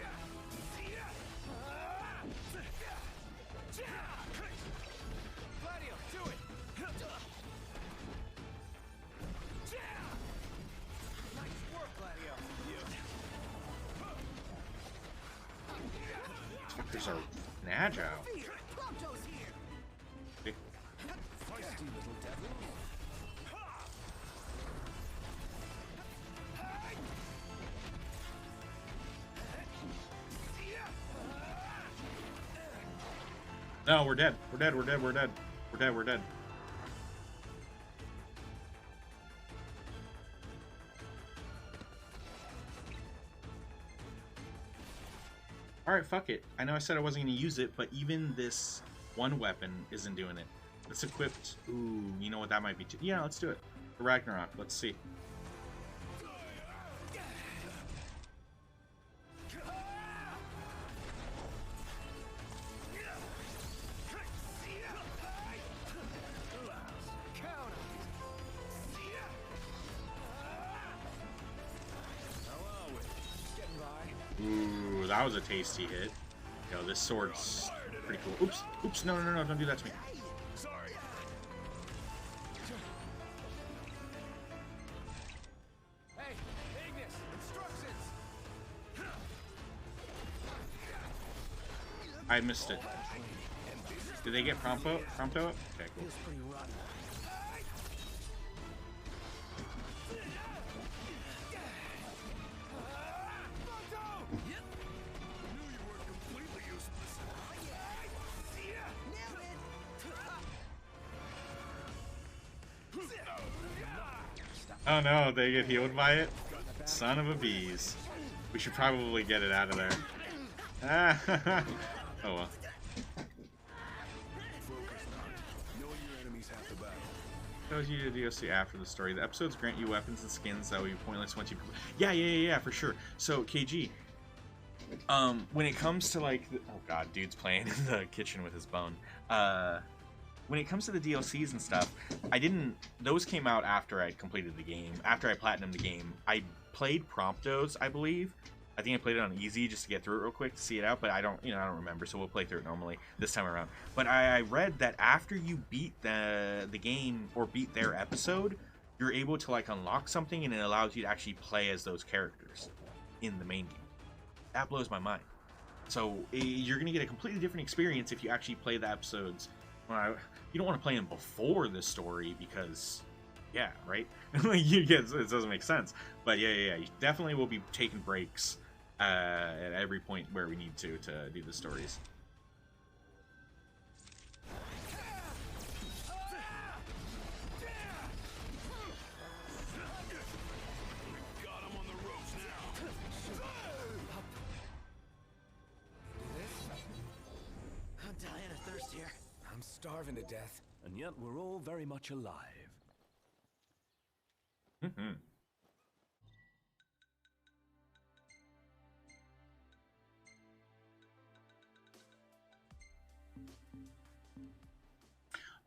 Fuckers are agile. No, we're dead. We're dead. We're dead. We're dead. We're dead. We're dead. Alright, fuck it. I know I said I wasn't going to use it, but even this one weapon isn't doing it. It's equipped. Ooh, you know what? That might be too. Yeah, let's do it. For Ragnarok. Let's see. Ooh, that was a tasty hit. Yo, this sword's pretty cool. Oops, oops, no, no, no, no, don't do that to me. Sorry. Hey, Ignis, instructions. I missed it. Did they get Prompto? Prompto up? Okay, cool. Oh no, they get healed by it? Son of a bees. We should probably get it out of there. Ah, oh well. Shows you the DLC after the story. The episodes grant you weapons and skins that will be pointless once you... Yeah, for sure. So, KG, when it comes to, like... Oh god, dude's playing in the kitchen with his bone. when it comes to the DLCs and stuff, those came out after I'd completed the game, after I platinumed the game. I played Promptos, I believe. I think I played it on easy just to get through it real quick to see it out, but I don't remember, so we'll play through it normally this time around. But I read that after you beat the game or beat their episode, you're able to like unlock something, and it allows you to actually play as those characters in the main game. That blows my mind. So you're gonna get a completely different experience if you actually play the episodes. You don't want to play them before the story because, yeah, right? It doesn't make sense. But yeah, you definitely will be taking breaks at every point where we need to do the stories. I'm dying of thirst here. I'm starving to death. And yet we're all very much alive. Mm-hmm.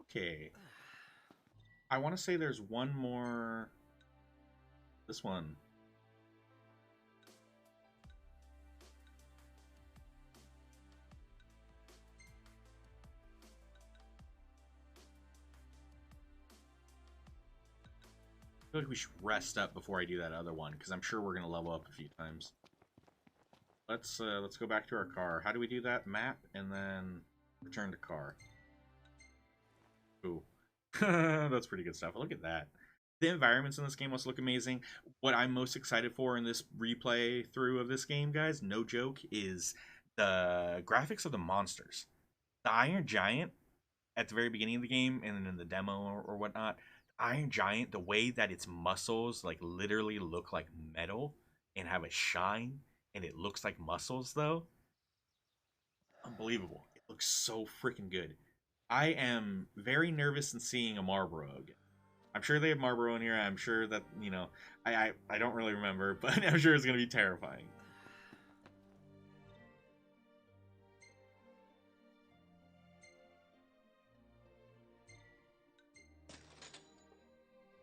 Okay. I want to say there's one more. This one. I feel like we should rest up before I do that other one, because I'm sure we're gonna level up a few times. Let's go back to our car. How do we do that? Map and then return to car. Ooh. That's pretty good stuff. Look at that. The environments in this game must look amazing. What I'm most excited for in this replay through of this game, guys, no joke, is the graphics of the monsters. The Iron Giant at the very beginning of the game and then in the demo or whatnot, Iron Giant, the way that its muscles like literally look like metal and have a shine, and it looks like muscles though. Unbelievable. It looks so freaking good. I am very nervous in seeing a Marlboro again. I'm sure they have Marlboro in here. I'm sure that, you know, I don't really remember, but I'm sure it's going to be terrifying.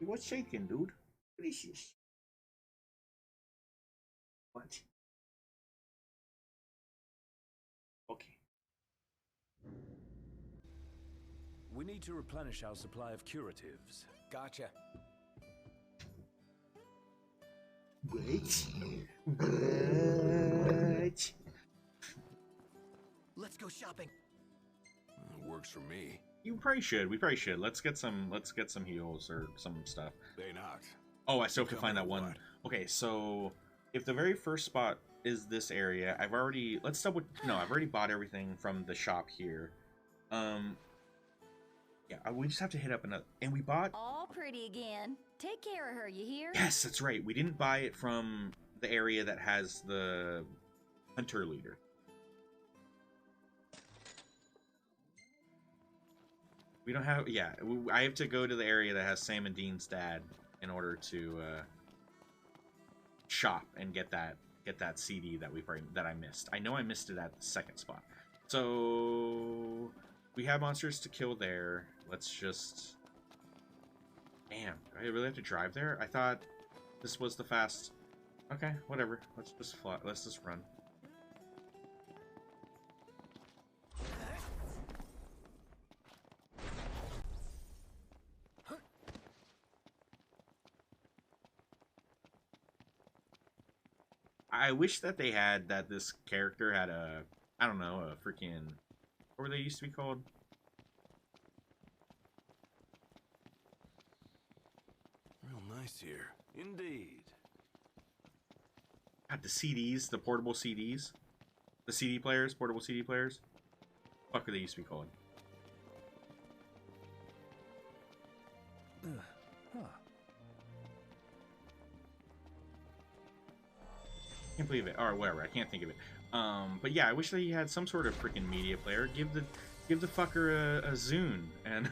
What's shaking, dude? What is this? What? Okay. We need to replenish our supply of curatives. Gotcha. What? Let's go shopping. Works for me. You probably should. We probably should. Let's get some heals or some stuff. They knocked. Oh, I still have to find that one. Okay, so if the very first spot is this area, I've already I've already bought everything from the shop here. Yeah, we just have to hit up another, and we bought All pretty again. Take care of her, you hear? Yes, that's right. We didn't buy it from the area that has the hunter leader. We don't have, yeah, I have to go to the area that has Sam and Dean's dad in order to shop and get that CD that I missed. I know I missed it at the second spot. So we have monsters to kill there. Let's just, damn, do I really have to drive there? I thought this was the fast. Okay, whatever. Let's just fly. Let's just run. I wish that they had that this character had a, I don't know, a freaking, what were they used to be called? Real nice here. Indeed. Got the CDs, the portable CDs, the CD players, portable CD players. What are they used to be called? Can't believe it, or whatever. I can't think of it. But yeah, I wish that he had some sort of freaking media player. Give the fucker a Zune, and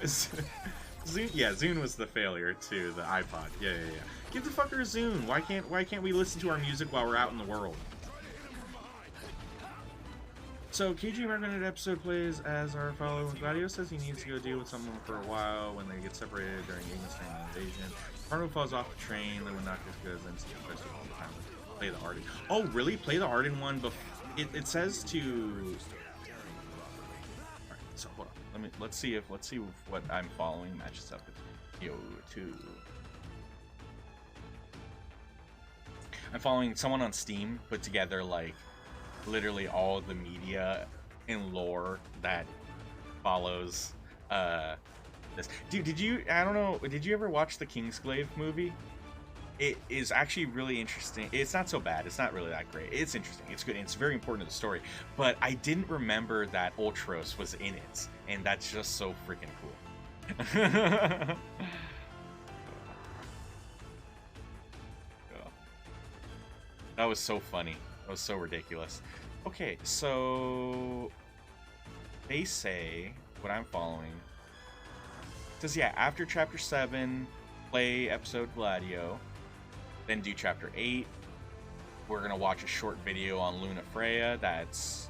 Zune. Yeah, Zune was the failure to the iPod. Yeah. Give the fucker a Zune. Why can't we listen to our music while we're out in the world? So KG recommended episode plays as our follow. Gladio says he needs to go deal with someone for a while when they get separated during Ignis invasion. Parno falls off the train, then when Noctis goes into the place all the time. Play the Arden. Oh, really? Play the Arden one it says to. Alright, so hold on. Let's see what I'm following matches up with Yo2. I'm following someone on Steam put together like literally all the media and lore that follows this. Dude, did you ever watch the Kingsglaive movie? It is actually really interesting. It's not so bad. It's not really that great. It's interesting. It's good. It's very important to the story. But I didn't remember that Ultros was in it, and that's just so freaking cool. That was so funny. That was so ridiculous. Okay, so they say what I'm following says, yeah, after chapter 7, play episode Gladio, then do chapter 8. We're gonna watch a short video on Luna Freya. That's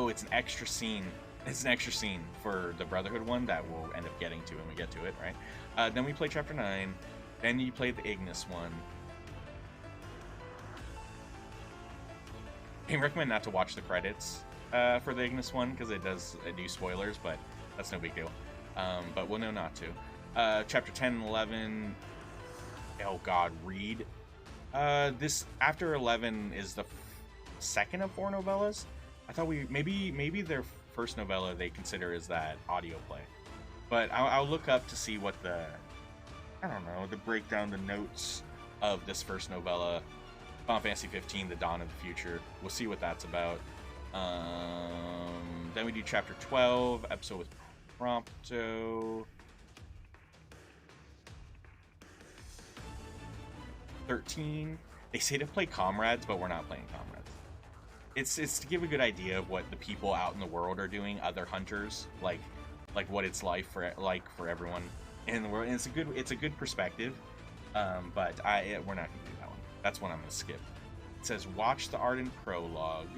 it's an extra scene. It's an extra scene for the Brotherhood one that we'll end up getting to when we get to it, right? Then we play chapter 9. Then you play the Ignis one. I recommend not to watch the credits for the Ignis one because it does do spoilers, but that's no big deal. But we'll know not to. Chapter 10 and 11. Oh God, read. This after 11 is the second of 4 novellas. I thought maybe their first novella they consider is that audio play, but I'll look up to see what the breakdown, the notes of this first novella, Final Fantasy 15, The Dawn of the Future. We'll see what that's about. Then we do chapter 12, episode with Prompto. 13. They say to play Comrades, but we're not playing Comrades. It's to give a good idea of what the people out in the world are doing, other hunters, like what it's like for everyone in the world. And it's a good perspective. But we're not gonna do that one. That's one I'm gonna skip. It says watch the Arden prologue,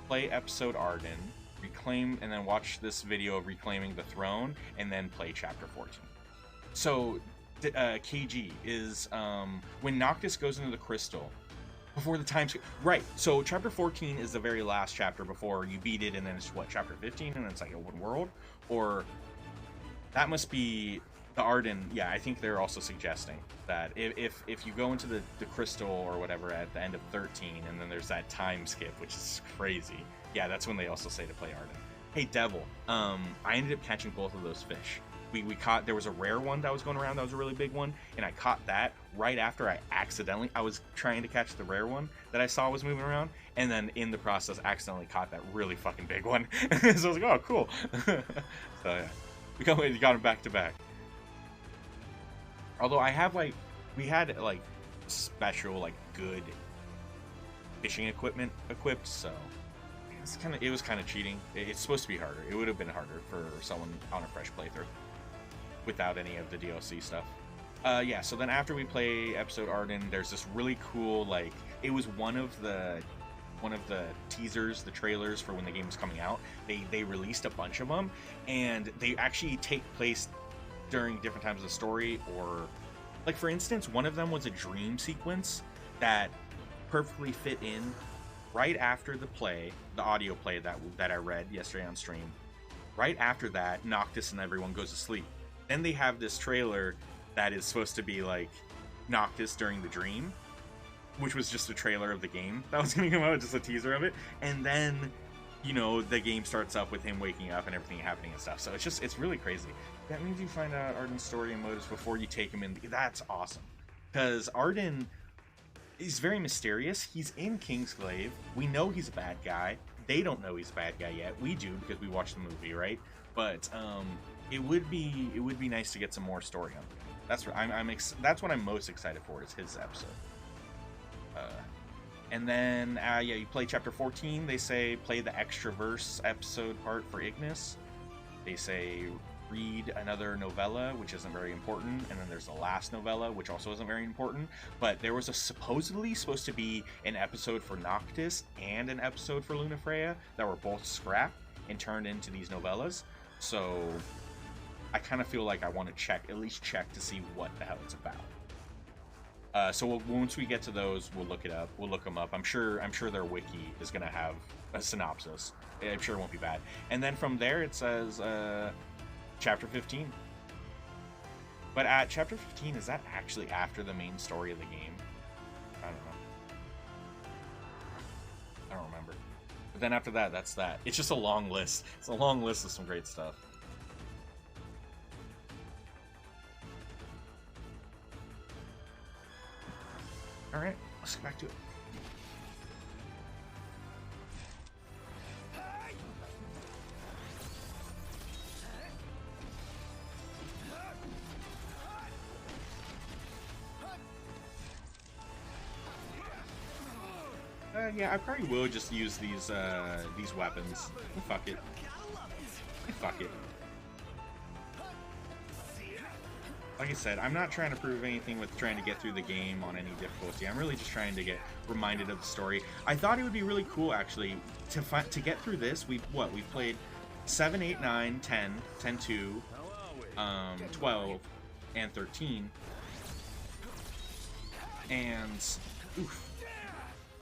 play episode Arden, reclaim, and then watch this video of reclaiming the throne, and then play chapter 14. So KG is when Noctis goes into the crystal. Before the time skip. Right, so chapter 14 is the very last chapter before you beat it, and then it's what, chapter 15, and then it's like a one world? Or that must be the Arden. Yeah, I think they're also suggesting that if you go into the crystal or whatever at the end of 13, and then there's that time skip, which is crazy. Yeah, that's when they also say to play Arden. Hey, Devil, I ended up catching both of those fish. We caught, there was a rare one that was going around that was a really big one, and I caught that right after I was trying to catch the rare one that I saw was moving around, and then in the process accidentally caught that really fucking big one. So I was like, oh, cool. So yeah, we got them back to back. Although we had special good fishing equipment equipped, so it was kind of cheating. It's supposed to be harder. It would have been harder for someone on a fresh playthrough without any of the DLC stuff. Yeah, so then after we play episode Arden, there's this really cool, it was one of the teasers, the trailers for when the game was coming out. They released a bunch of them, and they actually take place during different times of the story, or for instance, one of them was a dream sequence that perfectly fit in right after the audio play that I read yesterday on stream. Right after that, Noctis and everyone goes to sleep. Then they have this trailer that is supposed to be Noctis during the dream, which was just a trailer of the game that was going to come out, just a teaser of it. And then, the game starts up with him waking up and everything happening and stuff. So it's really crazy. That means you find out Arden's story and motives before you take him in. That's awesome. Because Arden, he's very mysterious. He's in Kingsglaive. We know he's a bad guy. They don't know he's a bad guy yet. We do because we watched the movie, right? But it would be nice to get some more story on him. That's what I'm most excited for, is his episode. And then you play chapter 14. They say play the extra verse episode part for Ignis. They say read another novella, which isn't very important, and then there's the last novella, which also isn't very important. But there was a supposedly supposed to be an episode for Noctis and an episode for Lunafreya that were both scrapped and turned into these novellas. So I kind of feel like I want to at least check to see what the hell it's about. So once we get to those, we'll look it up. We'll look them up. I'm sure their wiki is gonna have a synopsis. I'm sure it won't be bad. And then from there it says chapter 15. But at chapter 15, is that actually after the main story of the game? I don't know. I don't remember. But then after that, that's that. It's just a long list. It's a long list of some great stuff. Alright, let's get back to it. Yeah, I probably will just use these weapons. Fuck it. Fuck it. Like I said, I'm not trying to prove anything with trying to get through the game on any difficulty. I'm really just trying to get reminded of the story. I thought it would be really cool, actually, to get through this. We've played 7, 8, 9, 10, 10, 2, 12, and 13. And, oof.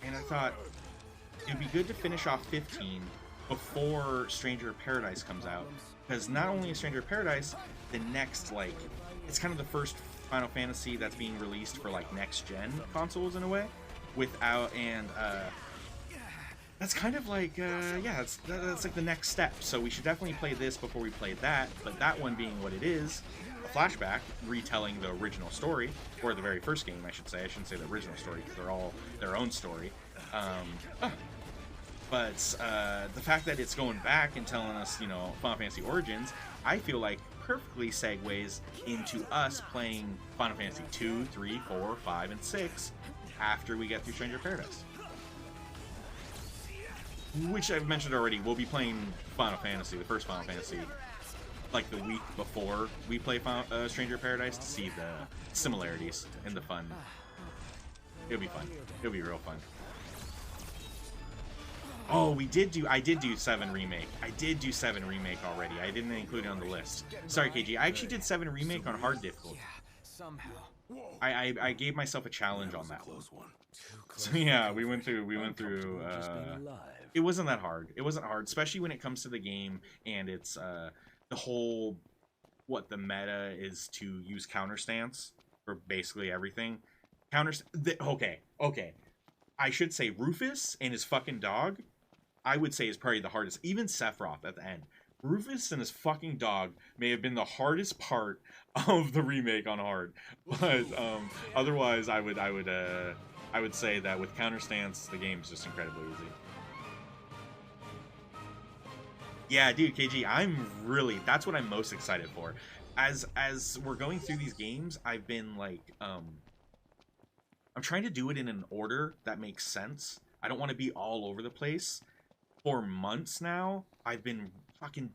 And I thought it'd be good to finish off 15 before Stranger of Paradise comes out. Because not only is Stranger of Paradise the next, like, it's kind of the first Final Fantasy that's being released for, like, next-gen consoles in a way. That's kind of like, yeah, that's like the next step. So we should definitely play this before we play that. But that one being what it is, a flashback, retelling the original story, or the very first game, I should say. I shouldn't say the original story, because they're all their own story. But the fact that it's going back and telling us, you know, Final Fantasy Origins, I feel like perfectly segues into us playing Final Fantasy 2, 3, 4, 5, and 6 after we get through Stranger of Paradise. Which I've mentioned already, we'll be playing Final Fantasy, the first Final Fantasy, like the week before we play Stranger of Paradise to see the similarities and the fun. It'll be fun. It'll be real fun. Oh, I did do 7 Remake. I did do 7 Remake already. I didn't include it on the list. Sorry, KG. I actually did 7 Remake on hard difficulty. Somehow. I gave myself a challenge on that one. So yeah, we went through it wasn't that hard. It wasn't hard, especially when it comes to the game and it's the whole the meta is to use counter stance for basically everything. Okay. I should say Rufus and his fucking dog, I would say is probably the hardest. Even Sephiroth at the end. Rufus and his fucking dog may have been the hardest part of the remake on hard. But otherwise I would say that with counter stance the game's just incredibly easy. Yeah, dude, KG, that's what I'm most excited for. As we're going through these games, I've been like I'm trying to do it in an order that makes sense. I don't want to be all over the place. For months now, I've been fucking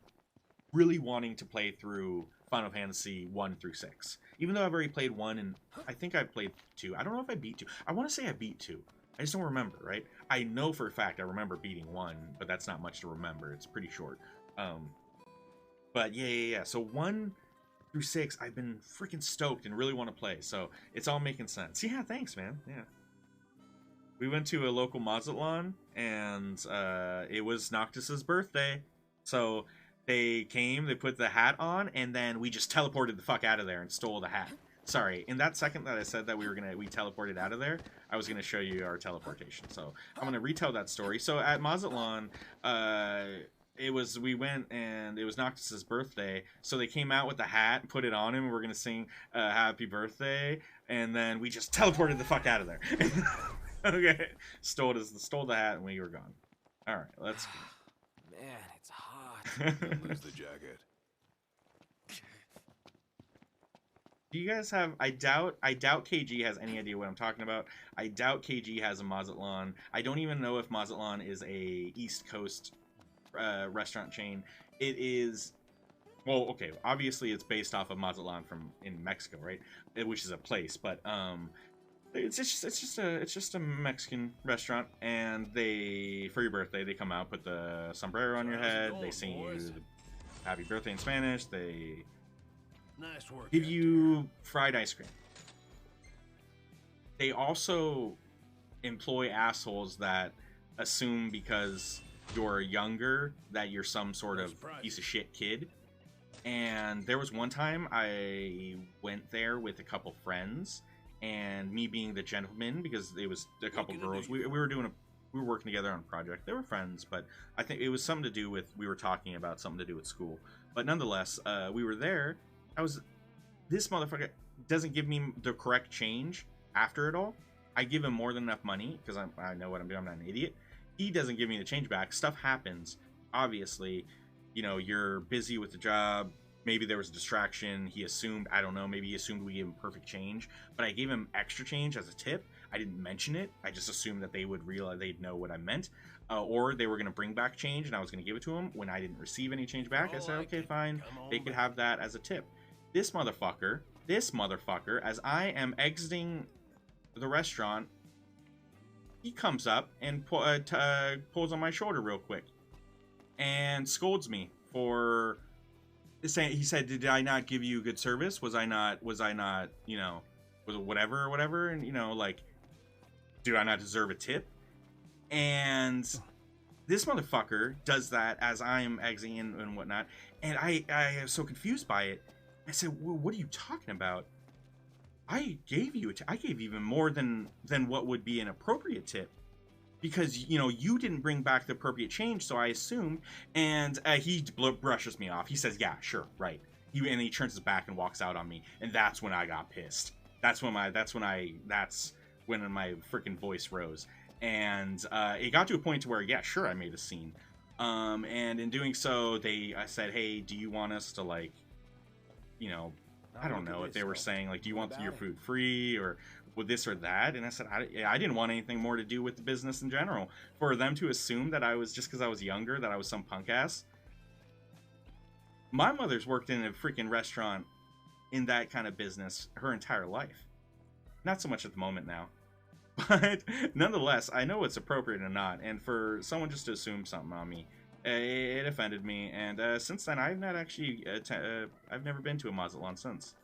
really wanting to play through Final Fantasy 1 through 6. Even though I've already played 1 and I think I've played 2. I don't know if I beat 2. I want to say I beat 2. I just don't remember, right? I know for a fact I remember beating 1, but that's not much to remember. It's pretty short. But yeah. So 1 through 6, I've been freaking stoked and really want to play. So it's all making sense. Yeah, thanks, man. Yeah. We went to a local Mazatlan, and it was Noctis's birthday. So they came, they put the hat on, and then we just teleported the fuck out of there and stole the hat. Sorry, in that second that I said that we teleported out of there, I was gonna show you our teleportation. So I'm gonna retell that story. So at Mazatlan, we went and it was Noctis's birthday, so they came out with the hat, put it on him, and we're gonna sing happy birthday, and then we just teleported the fuck out of there. Okay, stole the hat, and we were gone. All right, let's go. Man, it's hot. Lose the jacket. Do you guys have? I doubt KG has any idea what I'm talking about. I doubt KG has a Mazatlan. I don't even know if Mazatlan is a East Coast restaurant chain. It is well, okay, obviously it's based off of Mazatlan in Mexico, right? Which is a place, but it's just a Mexican restaurant, and they, for your birthday, they come out, put the sombrero on your head, they sing you the happy birthday in Spanish, they Nice work. give you fried ice cream. They also employ assholes that assume because you're younger that you're some sort of piece of shit kid. And there was one time I went there with a couple friends, and me being the gentleman, because it was a couple girls, we were working together on a project. They were friends, but I think it was something to do with, we were talking about something to do with school. But nonetheless, we were there. This motherfucker doesn't give me the correct change after it all. I give him more than enough money because I know what I'm doing. I'm not an idiot. He doesn't give me the change back. Stuff happens. Obviously, you know, you're busy with the job. Maybe there was a distraction. He assumed, I don't know, maybe he assumed we gave him perfect change. But I gave him extra change as a tip. I didn't mention it. I just assumed that they would realize, they'd know what I meant. Or they were going to bring back change and I was going to give it to him. When I didn't receive any change back, I said, okay, fine. They could have that as a tip. This motherfucker, as I am exiting the restaurant, he comes up and pulls on my shoulder real quick and scolds me for saying, he said, did I not give you good service? Was I not, you know, was it whatever or whatever? And, you know, like, do I not deserve a tip? And this motherfucker does that as I am exiting and whatnot. And I am so confused by it. I said, well, what are you talking about? I gave you I gave even more than what would be an appropriate tip, because, you know, you didn't bring back the appropriate change, so I assumed. And he brushes me off. He says, yeah, sure, right. And he turns his back and walks out on me, and that's when I got pissed. That's when my freaking voice rose. And it got to a point to where, yeah, sure, I made a scene. And in doing so, I said, hey, do you want us to, like, you know, I don't know if they were saying, like, do you want your food free or with this or that? And I said, I didn't want anything more to do with the business in general. For them to assume that I was, just because I was younger, that I was some punk ass. My mother's worked in a freaking restaurant in that kind of business her entire life. Not so much at the moment now. But nonetheless, I know what's appropriate and not. And for someone just to assume something on me, it offended me. And since then, I've not actually, I've never been to a Mazatlan since.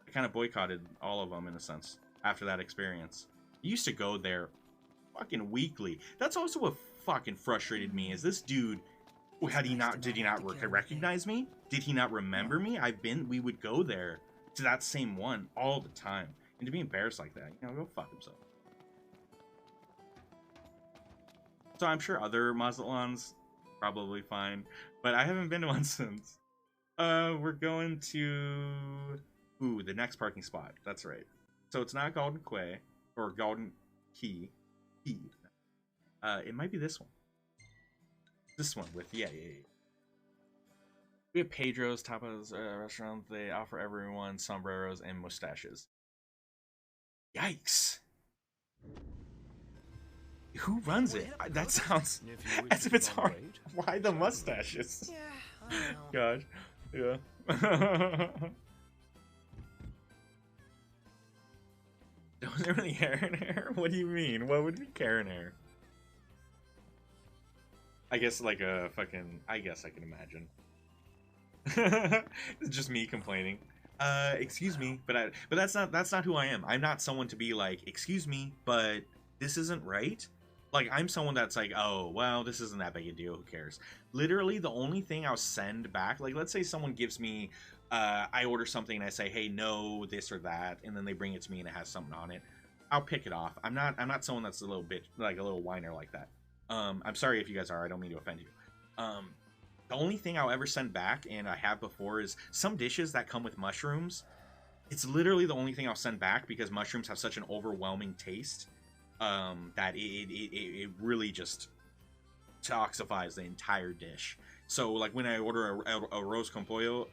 I kind of boycotted all of them in a sense after that experience. I used to go there fucking weekly. That's also what fucking frustrated me, is this dude, did he not recognize me? Did he not remember me? We would go there to that same one all the time. And to be embarrassed like that, you know, go fuck himself. So I'm sure other Mazatlans probably fine, but I haven't been to one since. We're going to the next parking spot. That's right. So it's not Golden Quay or Golden Key. It might be this one. This one with yeah. We have Pedro's Tapas restaurant. They offer everyone sombreros and mustaches. Yikes. Who runs it? That sounds as if it's hard. Why the mustaches? Yeah, I know. Gosh. Yeah. Was there really hair in hair? What do you mean? What would be Karen hair? I guess like a fucking... I guess I can imagine. It's just me complaining. Excuse me, but that's not who I am. I'm not someone to be like, excuse me, but this isn't right. Like, I'm someone that's like, oh, well, this isn't that big a deal, who cares? Literally, the only thing I'll send back, like, let's say someone gives me, I order something and I say, hey, no, this or that, and then they bring it to me and it has something on it. I'll pick it off. I'm not someone that's a little bit, like, a little whiner like that. I'm sorry if you guys are, I don't mean to offend you. The only thing I'll ever send back, and I have before, is some dishes that come with mushrooms. It's literally the only thing I'll send back because mushrooms have such an overwhelming taste. That it really just toxifies the entire dish. So like when I order a arroz con pollo,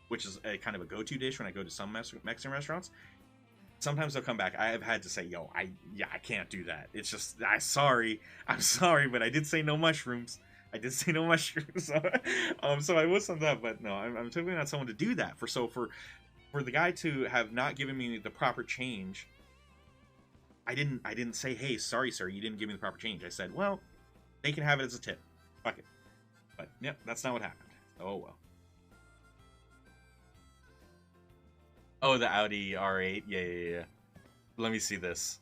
which is a kind of a go-to dish when I go to some Mexican restaurants, sometimes they'll come back. I have had to say, yo, I can't do that. It's just, I'm sorry, but I did say no mushrooms. I did say no mushrooms. So I was on that, but no, I'm typically not someone to do that. For the guy to have not given me the proper change, I didn't say, hey, sorry, sir, you didn't give me the proper change. I said, well, they can have it as a tip. Fuck it. But yep, that's not what happened. Oh well. Oh, the Audi R8. Yeah. Let me see this.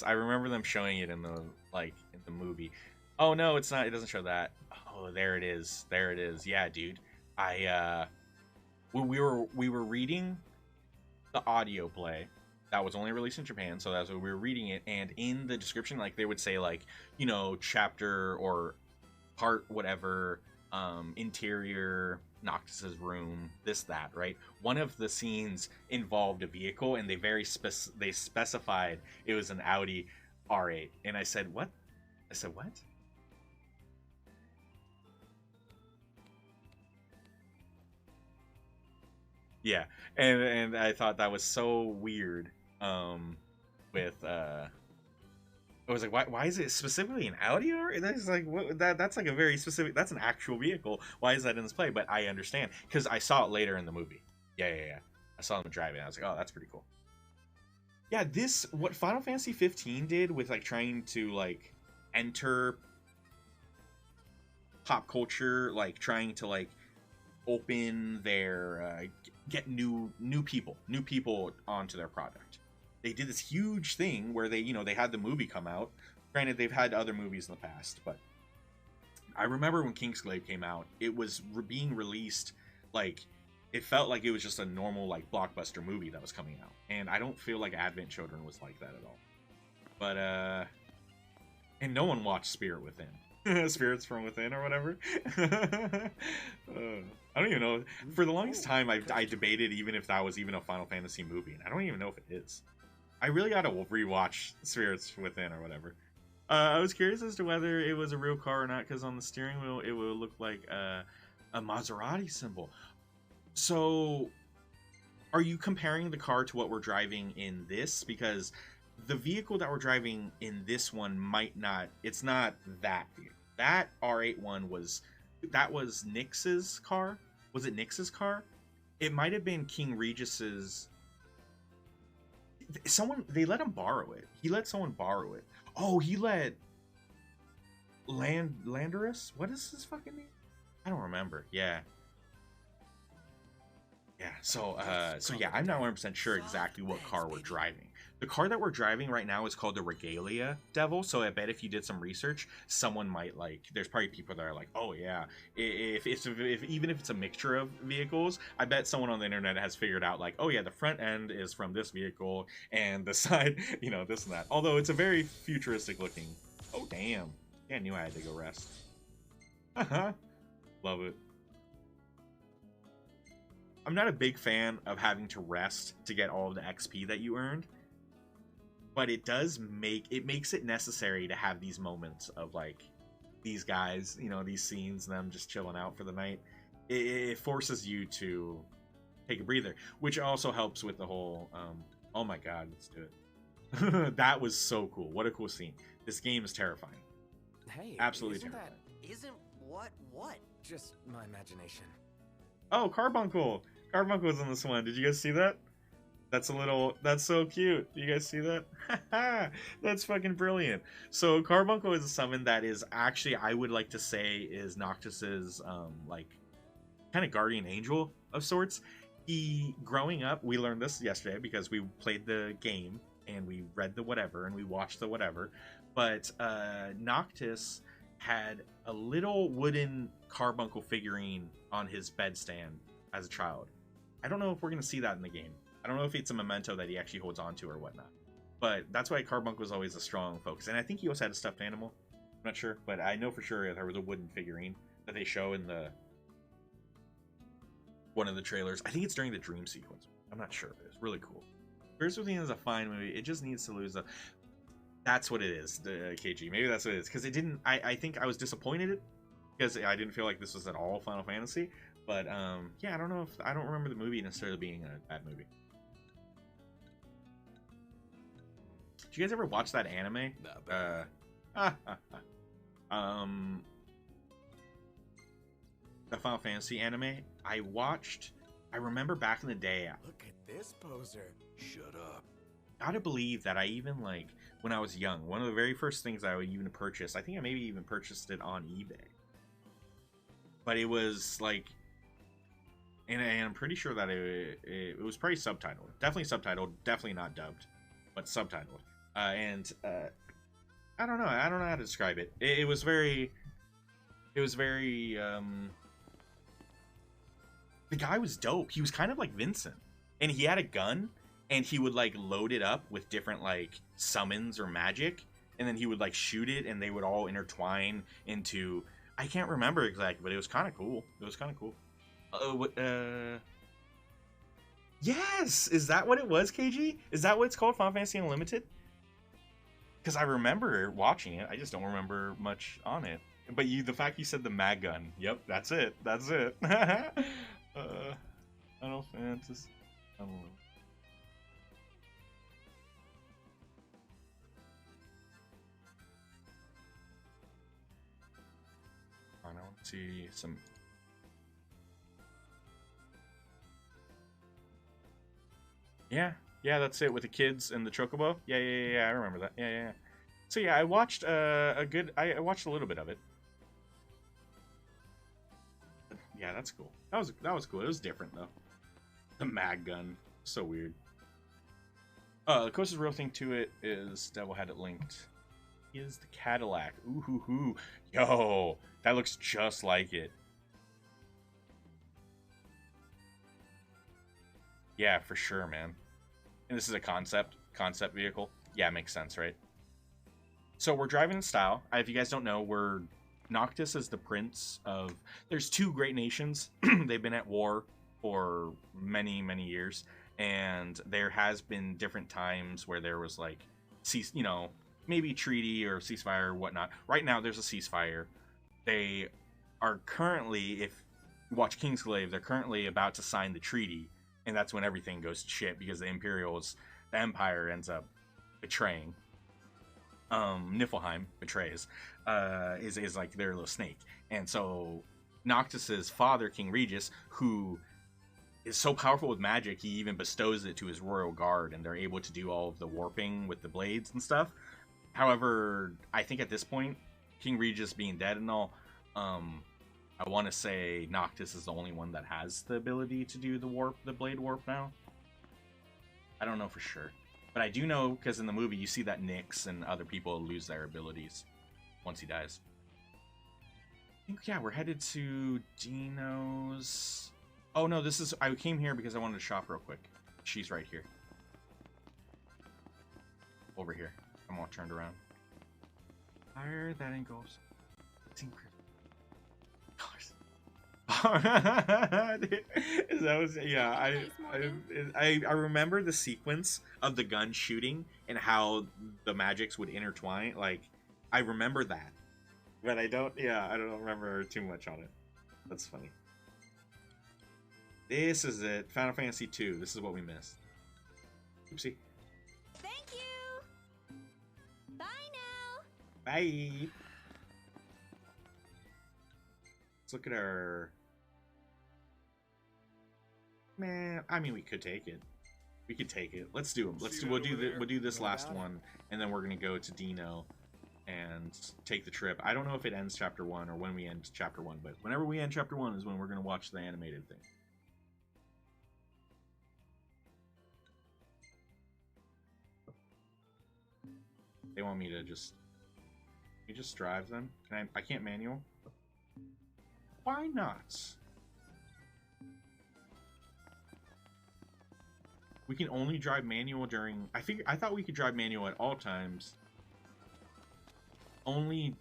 I remember them showing it in the movie. Oh no, it's not. It doesn't show that. Oh, there it is. Yeah, dude. We were reading the audio play that was only released in Japan, so that's what we were reading it. And in the description, like they would say, like, you know, chapter or part whatever, interior Noctis's room, this, that, right? One of the scenes involved a vehicle, and they specified it was an Audi R8. And I said, what? Yeah, and I thought that was so weird. I was like, why is it specifically an Audi? Or that's like that's like a very specific. That's an actual vehicle. Why is that in this play? But I understand because I saw it later in the movie. Yeah. I saw them driving. I was like, oh, that's pretty cool. Yeah, what Final Fantasy 15 did with like trying to like enter pop culture, like trying to like open their get new people onto their product. They did this huge thing where they had the movie come out. Granted, they've had other movies in the past, but I remember when Kingsglaive came out, it was being released like it felt like it was just a normal like blockbuster movie that was coming out, and I don't feel like Advent Children was like that at all. But and no one watched Spirit Within, Spirits from Within or whatever. I don't even know. For the longest time, I debated even if that was even a Final Fantasy movie, and I don't even know if it is. I really gotta rewatch Spirits Within or whatever. I was curious as to whether it was a real car or not, because on the steering wheel it would look like a Maserati symbol. So, are you comparing the car to what we're driving in this? Because the vehicle that we're driving in this one might not. It's not that vehicle. That R8 one was Nyx's car. Was it Nyx's car? It might have been King Regis's. They let him borrow it. He let someone borrow it. Oh, he let Landorus? What is his fucking name? I don't remember. Yeah. So yeah, I'm not 100% sure exactly what car we're driving. The car that we're driving right now is called the Regalia Devil. So I bet if you did some research, someone might there's probably people that are like, oh yeah, if even if it's a mixture of vehicles, I bet someone on the internet has figured out like, oh yeah, the front end is from this vehicle and the side, this and that. Although it's a very futuristic looking. Oh damn, yeah, I knew I had to go rest. Love it. I'm not a big fan of having to rest to get all of the XP that you earned, but it makes it necessary to have these moments of like these guys, these scenes, them just chilling out for the night. It forces you to take a breather, which also helps with the whole oh my god, let's do it. That was so cool. What a cool scene. This game is terrifying. Hey, absolutely terrifying. Isn't what? Just my imagination. Oh, Carbuncle! Carbuncle in this one. Did you guys see that? That's so cute. You guys see that? That's fucking brilliant. So Carbuncle is a summon that is actually, I would like to say, is Noctis's kind of guardian angel of sorts. Growing up, we learned this yesterday because we played the game and we read the whatever and we watched the whatever. But Noctis had a little wooden Carbuncle figurine on his bedstand as a child. I don't know if we're going to see that in the game. I don't know if it's a memento that he actually holds on to or whatnot. But that's why Carbuncle was always a strong focus. And I think he also had a stuffed animal. I'm not sure, but I know for sure there was a wooden figurine that they show in one of the trailers. I think it's during the dream sequence. I'm not sure, but it's really cool. Spirits Within is a fine movie. It just needs to lose That's what it is, the KG. Maybe that's what it is. Because it didn't... I think I was disappointed because I didn't feel like this was at all Final Fantasy. But, yeah, I don't know if... I don't remember the movie necessarily being a bad movie. Did you guys ever watch that anime? the Final Fantasy anime, I remember back in the day, Look at this poser. Shut up. gotta believe that I even, like, when I was young, one of the very first things I would even purchase, I think I maybe even purchased it on eBay. But it was, like, and I'm pretty sure that it was pretty subtitled. Definitely subtitled, definitely not dubbed, but subtitled. I don't know how to describe it. It was very, the guy was dope. He was kind of like Vincent, and he had a gun, and he would like load it up with different like summons or magic, and then he would like shoot it, and they would all intertwine into, I can't remember exactly, but it was kind of cool. Yes, is that what it was, KG? Is that what it's called, Final Fantasy Unlimited? Because I remember watching it, I just don't remember much on it. But the fact you said the mag gun, yep, that's it. Final Fantasy. I don't see some. Yeah, that's it with the kids and the chocobo. Yeah, I remember that. Yeah. So yeah, I watched I watched a little bit of it. Yeah, that's cool. That was cool. It was different though. The mag gun, so weird. The closest real thing to it is Devil had it linked. Is the Cadillac? Ooh hoo hoo. Yo, that looks just like it. Yeah, for sure, man. And this is a concept vehicle. Yeah, it makes sense, right? So we're driving in style. If you guys don't know, Noctis is the prince of. There's two great nations. They've been at war for many, many years, and there has been different times where there was like, maybe treaty or ceasefire or whatnot. Right now, there's a ceasefire. They are currently, if you watch Kingsglaive, they're currently about to sign the treaty. And that's when everything goes to shit because the Empire ends up betraying. Niflheim betrays. Is like their little snake. And so Noctis's father, King Regis, who is so powerful with magic, he even bestows it to his royal guard, and they're able to do all of the warping with the blades and stuff. However, I think at this point, King Regis being dead and all, I want to say Noctis is the only one that has the ability to do the blade warp now. I don't know for sure. But I do know, because in the movie, you see that Nyx and other people lose their abilities once he dies. I think, yeah, we're headed to Dino's. Oh, no, I came here because I wanted to shop real quick. She's right here. Over here. I'm all turned around. Higher that ain't goes. I remember the sequence of the gun shooting and how the magics would intertwine. Like, I remember that, but I don't remember too much on it. That's funny. This is it, Final Fantasy 2. This is what we missed. Oopsie. Thank you. Bye now. Bye. Let's look at our. Man, I mean, we could take it. We could take it. Let's do them. We'll do this last one, and then we're gonna go to Dino and take the trip. I don't know if it ends chapter 1 or when we end chapter 1, but whenever we end chapter 1 is when we're gonna watch the animated thing. They want me to just. Can you just drive them? I can't manual. Why not? We can only drive manual during. I thought we could drive manual at all times. Only.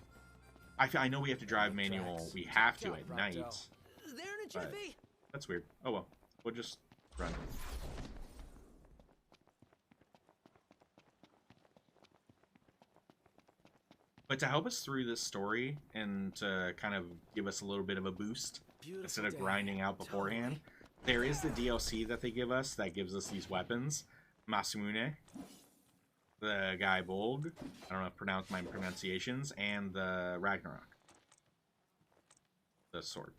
I know we have to drive manual. We have to at night. There in a jiffy. That's weird. Oh well. We'll just run. But to help us through this story and to kind of give us a little bit of a boost instead of grinding out beforehand, there is the DLC that they give us that gives us these weapons. Masamune, the Guy Bolg, I don't know how to pronounce my pronunciations, and the Ragnarok, the sword.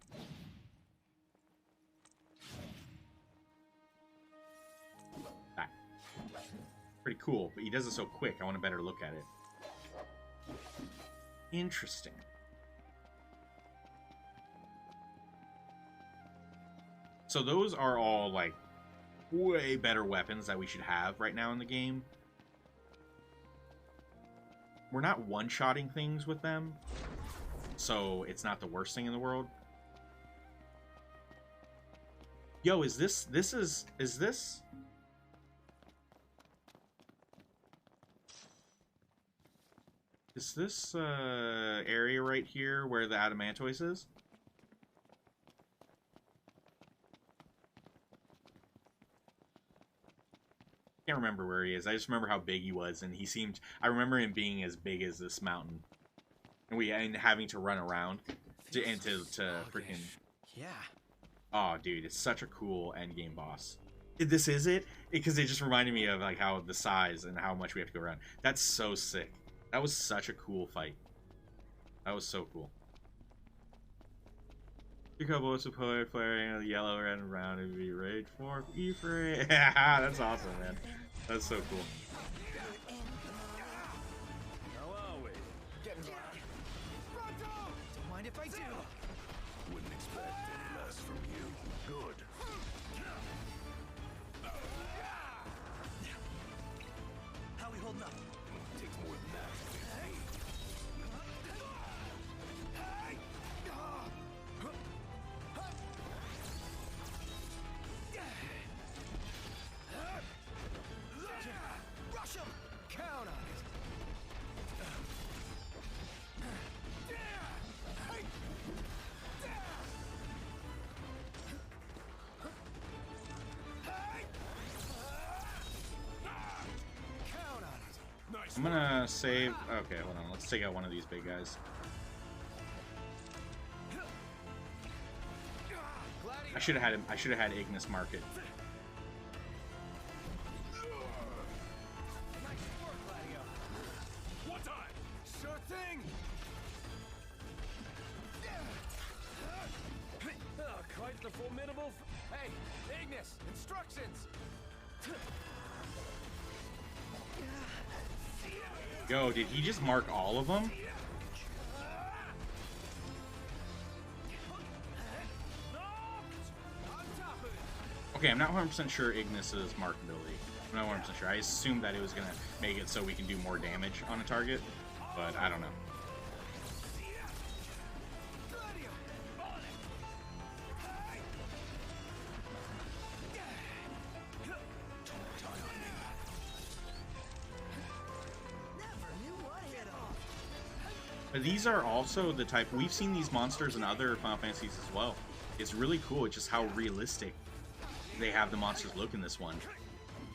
Pretty cool, but he does it so quick. I want a better look at it. Interesting. So those are all, like, way better weapons that we should have right now in the game. We're not one-shotting things with them, so it's not the worst thing in the world. Yo, is this... Is this... Is this area right here where the Adamantoise is? Can't remember where he is. I just remember how big he was, and he seemed... I remember him being as big as this mountain. And having to run around to freaking... Yeah. Oh, dude, it's such a cool endgame boss. This is it? Because it just reminded me of like how the size and how much we have to go around. That's so sick. That was such a cool fight. That was so cool. Your couple of poet flaring the yellow, red, and brown and be rage for Ephraim. That's awesome, man. That's so cool. How are we? Getting by. Don't mind if I do. Wouldn't expect any less from you. Good. How we holding up? Takes more than that to get me. Rush him! Count on it. Count on it. Nice. I'm gonna save... Okay, hold on. Let's take out one of these big guys. I should have had him. I should have had Ignis mark it. Nice work, Gladio. One time. Sure thing. Oh, quite the formidable... Hey, Ignis, instructions. Yo, did he just mark all of them? Okay, I'm not 100% sure Ignis's markability. I'm not 100% sure. I assumed that it was going to make it so we can do more damage on a target, but I don't know. But these are also the type... We've seen these monsters in other Final Fantasies as well. It's really cool. It's just how realistic they have the monsters look in this one.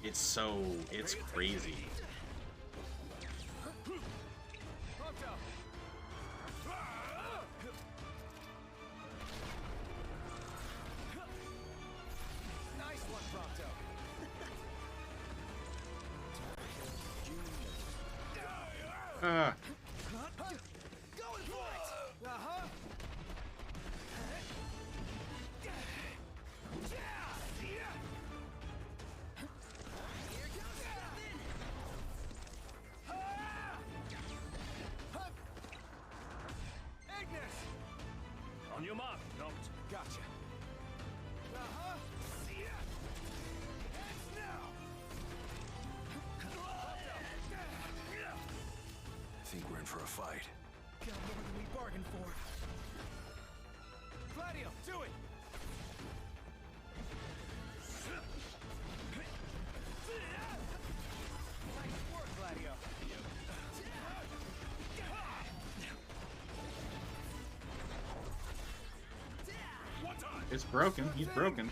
It's so... It's crazy. Nice one, Prompto. Going for it. Uh-huh. Ignis! On your mark, Noct. Gotcha. Uh-huh. Heads now. Think we're in for a fight. Got more than we bargained for. Gladio, do it! Nice work, Gladio. It's broken. He's broken.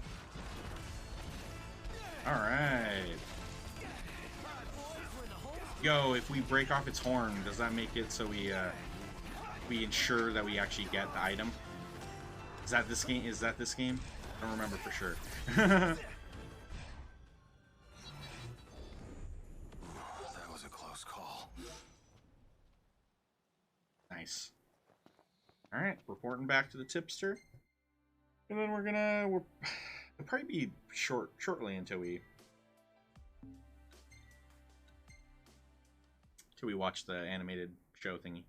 Alright. Yo, if we break off its horn, does that make it so we ensure that we actually get the item? Is that this game? Is that this game? I don't remember for sure. That was a close call. Nice. Alright, reporting back to the tipster. And then we'll probably be shortly until we till we watch the animated show thingy.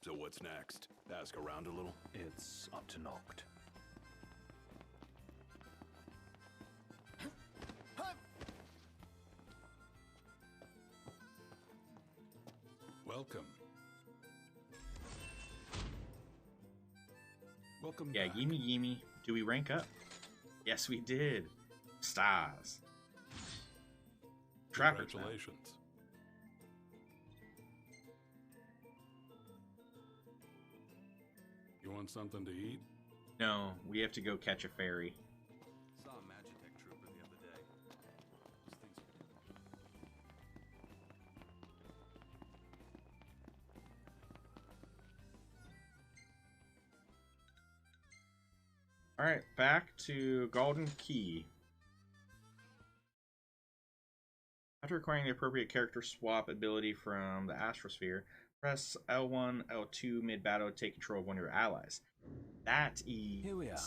So what's next? Ask around a little? It's up to Noct. Welcome. Welcome Yeah, back. gimme gimme. Do we rank up? Yes, we did. Stars. Trappers now. Congratulations. You want something to eat? No, we have to go catch a ferry. Saw a Magitech trooper the other day. Those things All right, back to Golden Key. After acquiring the appropriate character swap ability from the Astrosphere, press L1, L2 mid-battle to take control of one of your allies. That is Here we are.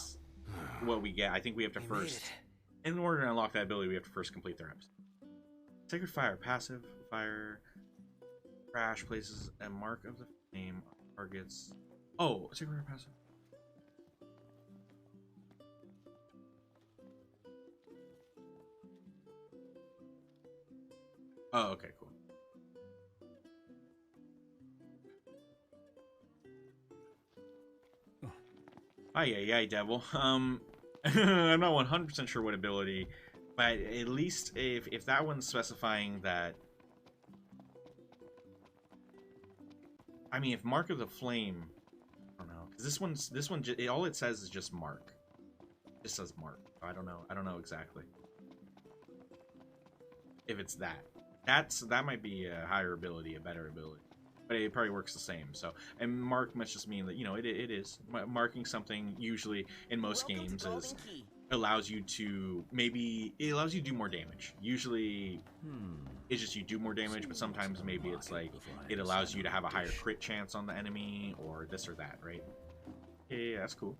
what we get. I think we have to We first, made in order to unlock that ability, we have to first complete their episode. Sacred Fire, passive fire, crash places a mark of the flame on targets. Oh, Sacred Fire passive. Oh, okay, cool. Ay, devil. I'm not 100% sure what ability, but at least if that one's specifying that, I mean, if Mark of the Flame, I don't know, because this one, all it says is just Mark. It just says Mark. I don't know exactly. If it's that. That might be a higher ability, a better ability, but it probably works the same. So, and mark must just mean that, you know, it is marking something. Usually in most games is allows you to do more damage. Usually it's just you do more damage, but sometimes maybe it's like it allows you to have a higher crit chance on the enemy or this or that, right? Yeah, that's cool.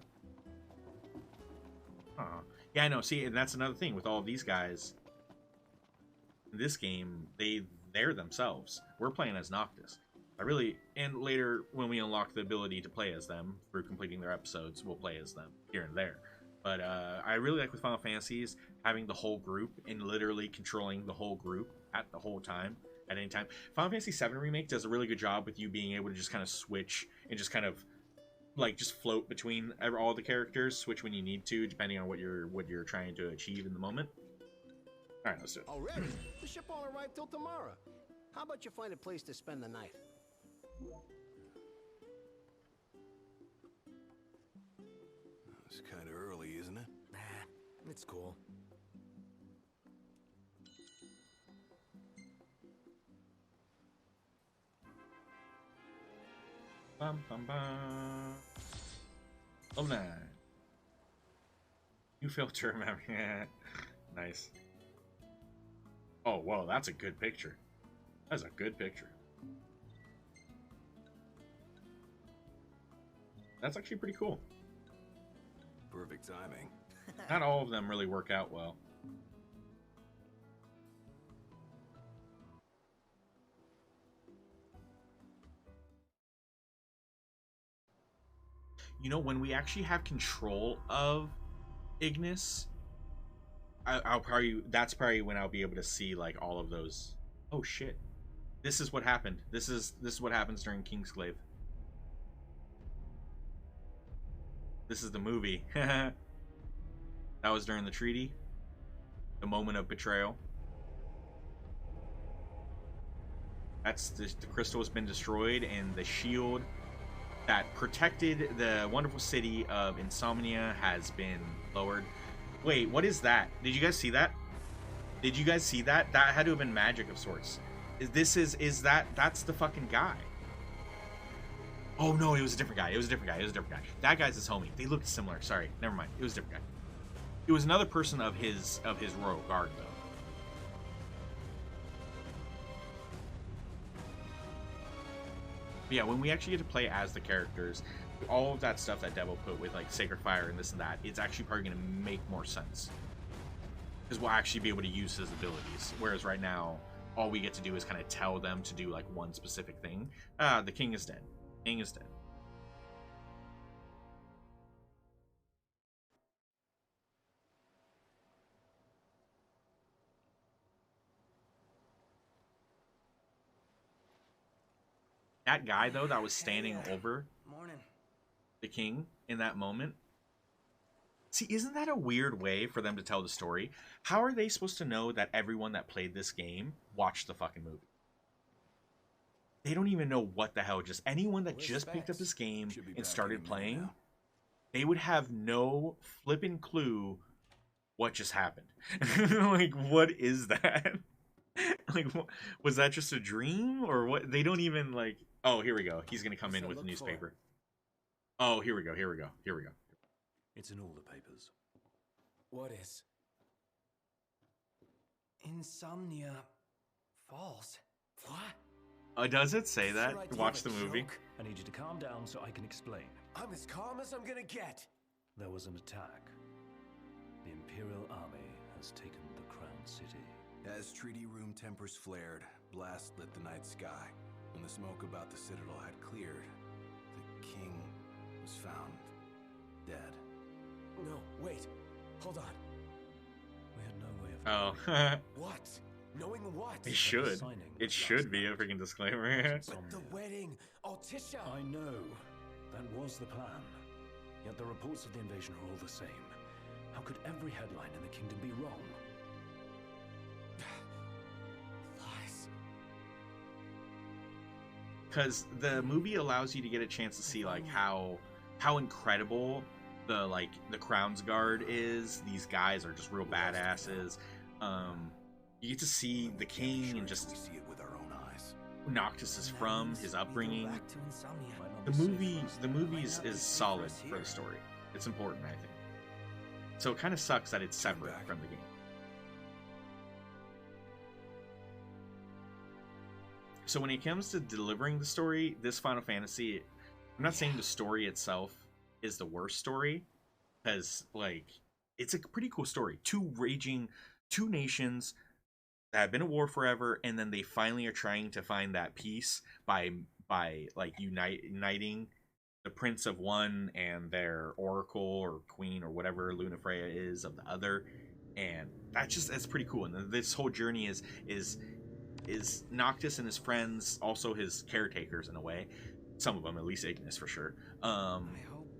Yeah, I know. See, and that's another thing with all of these guys. This game, they're themselves. We're playing as Noctis. And later when we unlock the ability to play as them through completing their episodes, we'll play as them here and there. But I really like with Final Fantasies having the whole group and literally controlling the whole group at the whole time, at any time. Final Fantasy VII Remake does a really good job with you being able to just kind of switch and just kind of like just float between all the characters, switch when you need to, depending on what you're trying to achieve in the moment. All right, let's do it. Already? The ship won't arrive till tomorrow. How about you find a place to spend the night? It's kind of early, isn't it? Nah, it's cool. Bum, bum, bum. Level 9. New filter, man. Nice. Oh, whoa, that's a good picture. That's a good picture. That's actually pretty cool. Perfect timing. Not all of them really work out well. You know, when we actually have control of Ignis, that's probably when I'll be able to see like all of those. Oh shit. This is what happened. This is what happens during Kingsglaive. This is the movie. That was during the treaty. The moment of betrayal. That's the crystal has been destroyed, and the shield that protected the wonderful city of Insomnia has been lowered. Wait, what is that? Did you guys see that? Did you guys see that? That had to have been magic of sorts. That's the fucking guy. Oh no, it was a different guy. It was a different guy. That guy's his homie. They looked similar. Sorry, never mind. It was a different guy. It was another person of his royal guard though. But yeah, when we actually get to play as the characters, all of that stuff that Devil put with like Sacred Fire and this and that, it's actually probably going to make more sense. Because we'll actually be able to use his abilities. Whereas right now, all we get to do is kind of tell them to do like one specific thing. Ah, the king is dead. King is dead. That guy though that was standing over the king in that moment. See, isn't that a weird way for them to tell the story? How are they supposed to know that everyone that played this game watched the fucking movie? They don't even know what the hell. Just anyone that just picked up this game and started playing, they would have no flipping clue what just happened. Like, what is that? Like, was that just a dream or what? They don't even like. Oh, here we go. He's gonna come in with a newspaper. Oh, here we go. Here we go. Here we go. It's in all the papers. What is? Insomnia Falls. What? Does it say that? Watch the movie. I need you to calm down so I can explain. I'm as calm as I'm gonna get. There was an attack. The Imperial Army has taken the Crown City. As treaty room tempers flared, blast lit the night sky. When the smoke about the citadel had cleared, the king was found dead. No, wait. Hold on. We had no way of Oh. What? Knowing what? It should. It should be a freaking disclaimer. But the wedding, Altisha. I know. That was the plan. Yet the reports of the invasion are all the same. How could every headline in the kingdom be wrong? Lies. Because the movie allows you to get a chance to see like how incredible the Crown's Guard is. These guys are just real badasses. You get to see the king and just see it with our own eyes. who Noctis is from, his upbringing. The movie is solid for the story. It's important, I think. So it kind of sucks that it's separate from the game. So when it comes to delivering the story, this Final Fantasy, I'm not saying the story itself is the worst story, because like it's a pretty cool story. Two nations that have been at war forever, and then they finally are trying to find that peace by like uniting the prince of one and their oracle or queen or whatever Lunafreya is of the other, and that's pretty cool. And this whole journey is Noctis and his friends, also his caretakers in a way, some of them, at least Ignis for sure,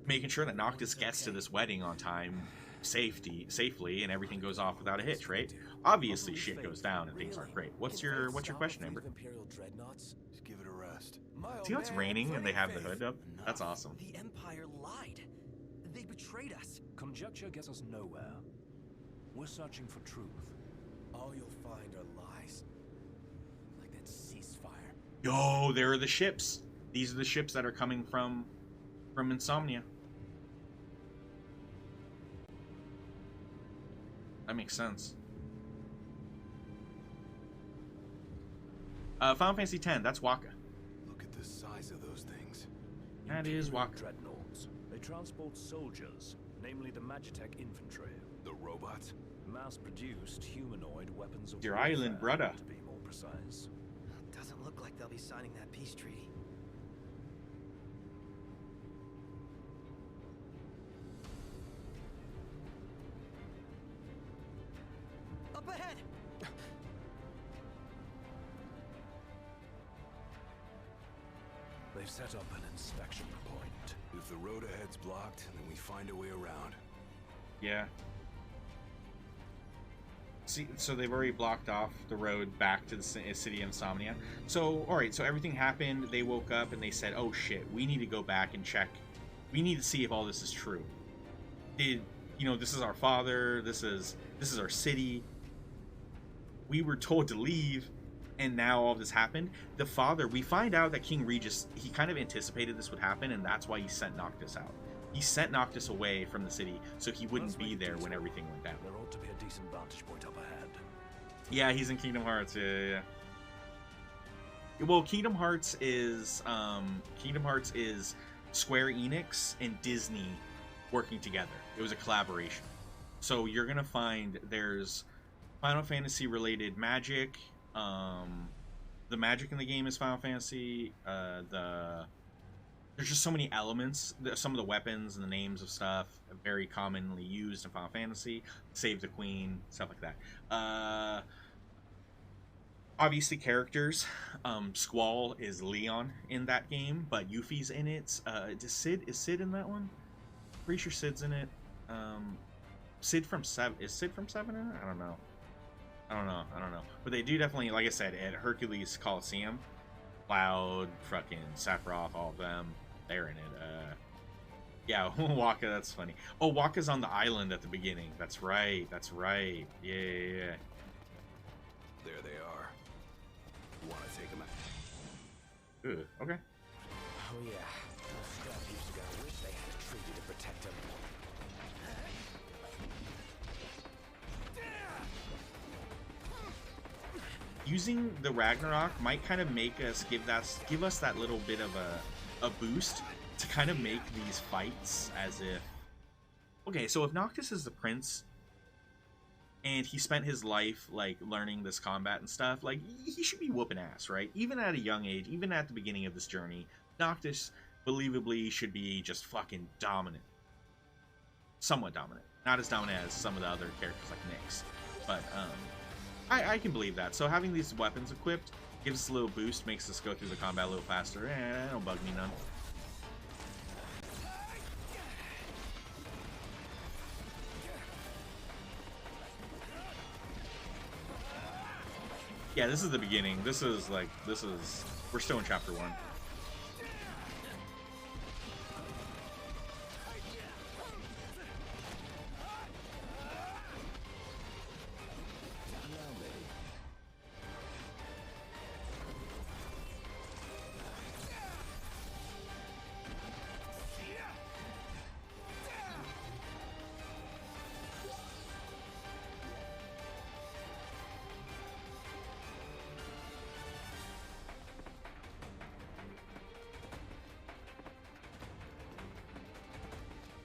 making sure that Noctis gets to this wedding on time, safely, and everything goes off without a hitch, right? Obviously shit goes down and things aren't great. What's your question, Amber? Imperial dreadnoughts? Just give it a rest. See how it's raining and they have the hood up? That's awesome. The Empire lied. They betrayed us. Conjecture gets us nowhere. We're searching for truth. All you'll find are lies. Like that ceasefire. Yo, there are the ships. These are the ships that are coming from Insomnia. That makes sense. Final Fantasy X, that's Waka. Look at the size of those things. That is Waka. Dreadnoughts. They transport soldiers, namely the Magitech infantry. The robots? Mass-produced humanoid weapons of Your warfare, island, brother. to be more precise. Doesn't look like they'll be signing that peace treaty. Up ahead! They've set up an inspection point. If the road ahead's blocked, then we find a way around. Yeah. See, so they've already blocked off the road back to the city of Insomnia. So, alright, so everything happened, they woke up and they said, oh shit, we need to go back and check. We need to see if all this is true. This is our father, this is our city. We were told to leave, and now all this happened. The father, we find out that King Regis, he kind of anticipated this would happen, and that's why he sent Noctis out. He sent Noctis away from the city so he wouldn't be there when everything went down. There ought to be a decent vantage point up ahead. Yeah, he's in Kingdom Hearts. Yeah. Well, Kingdom Hearts is Square Enix and Disney working together. It was a collaboration. So you're gonna find there's Final Fantasy related magic, The magic in the game is Final Fantasy. There's just so many elements. Some of the weapons and the names of stuff are very commonly used in Final Fantasy. Save the Queen, stuff like that. Obviously, characters. Squall is Leon in that game, but Yuffie's in it. Is Sid in that one? Pretty sure Sid's in it. Sid from 7. Is Sid from 7 in it? I don't know. But they do definitely, like I said, at Hercules Coliseum, Cloud, fucking Sephiroth, all of them, they're in it. Yeah, Waka, that's funny. Oh, Waka's on the island at the beginning. That's right. Yeah. There they are. Want to take them out? Ooh, okay. Oh yeah, those scrap heaps are gonna wish they had a treaty to protect them. Using the Ragnarok might kind of make us give us that little bit of a boost to kind of make these fights as if, okay, so if Noctis is the prince and he spent his life like learning this combat and stuff, like he should be whooping ass, right? Even at a young age, even at the beginning of this journey, Noctis believably should be just fucking dominant, somewhat dominant, not as dominant as some of the other characters like Nyx, but I can believe that. So having these weapons equipped gives us a little boost, makes us go through the combat a little faster. Don't bug me none. Yeah, this is the beginning. We're still in chapter 1.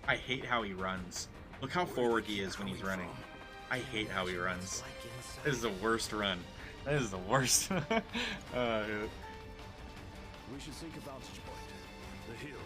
I hate how he runs. Look how forward he is when he's running. I hate how he runs. This is the worst run. This is the worst. We should seek a vantage point. The hill.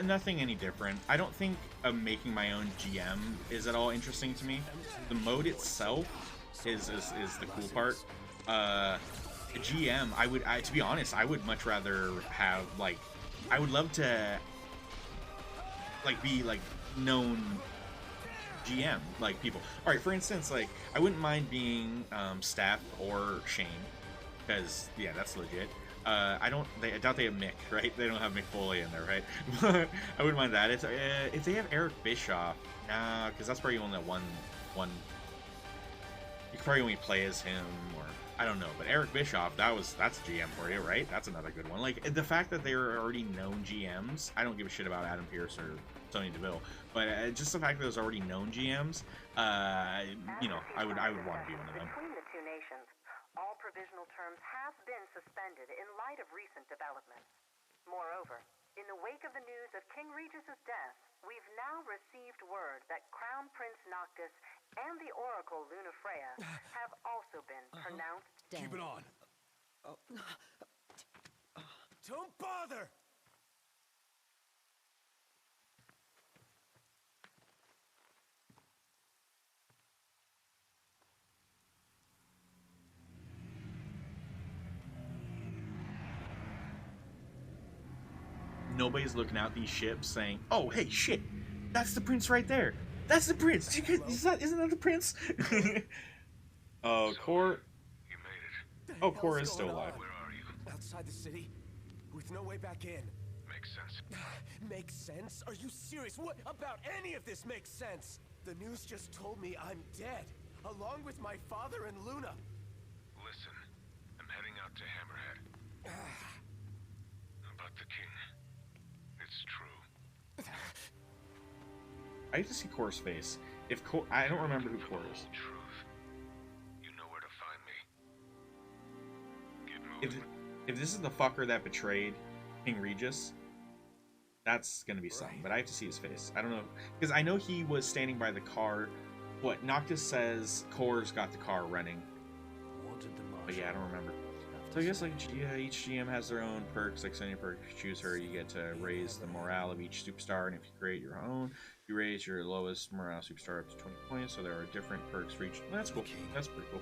Nothing any different. I don't think making my own GM is at all interesting to me. The mode itself is the cool part. GM, to be honest, I would much rather have, like, I would love to, like, be, like, known GM, like, people. Alright, for instance, like, I wouldn't mind being, Steph or Shane, because, yeah, that's legit. I doubt they have Mick, right? They don't have Mick Foley in there, right? But I wouldn't mind that. It's, if they have Eric Bischoff, nah, because that's probably only one. You could probably only play as him, or I don't know. But Eric Bischoff, that's GM for you, right? That's another good one. Like the fact that they are already known GMs, I don't give a shit about Adam Pearce or Tony DeVille, but just the fact that there's already known GMs, you know, I would want to be one of them. Between the two nations, all provisional terms have been suspended in light of recent developments. Moreover, in the wake of the news of King Regis's death, we've now received word that Crown Prince Noctis and the Oracle Lunafreya have also been pronounced dead. Keep it on. Don't bother! Nobody's looking out these ships saying, "Oh, hey, shit, that's the prince right there. That's the prince. Isn't that the prince?" Oh, Cor. You made it. Oh, Cor is still alive. Where are you? Outside the city, with no way back in. Makes sense. Makes sense? Are you serious? What about any of this makes sense? The news just told me I'm dead, along with my father and Luna. Listen, I'm heading out to Hammerhead. About the king. It's true. I need to see Kor's face. If Kor, I don't remember who Kor is. You know where to find me. Get moving. If this is the fucker that betrayed King Regis, that's gonna be something. But I have to see his face. I don't know, because I know he was standing by the car. What Noctis says, Kor's got the car running. But yeah, I don't remember. So I guess like yeah, each GM has their own perks. Like any perk, if you choose her, you get to raise the morale of each superstar, and if you create your own, you raise your lowest morale superstar up to 20 points. So there are different perks for each. Well, that's cool. That's pretty cool.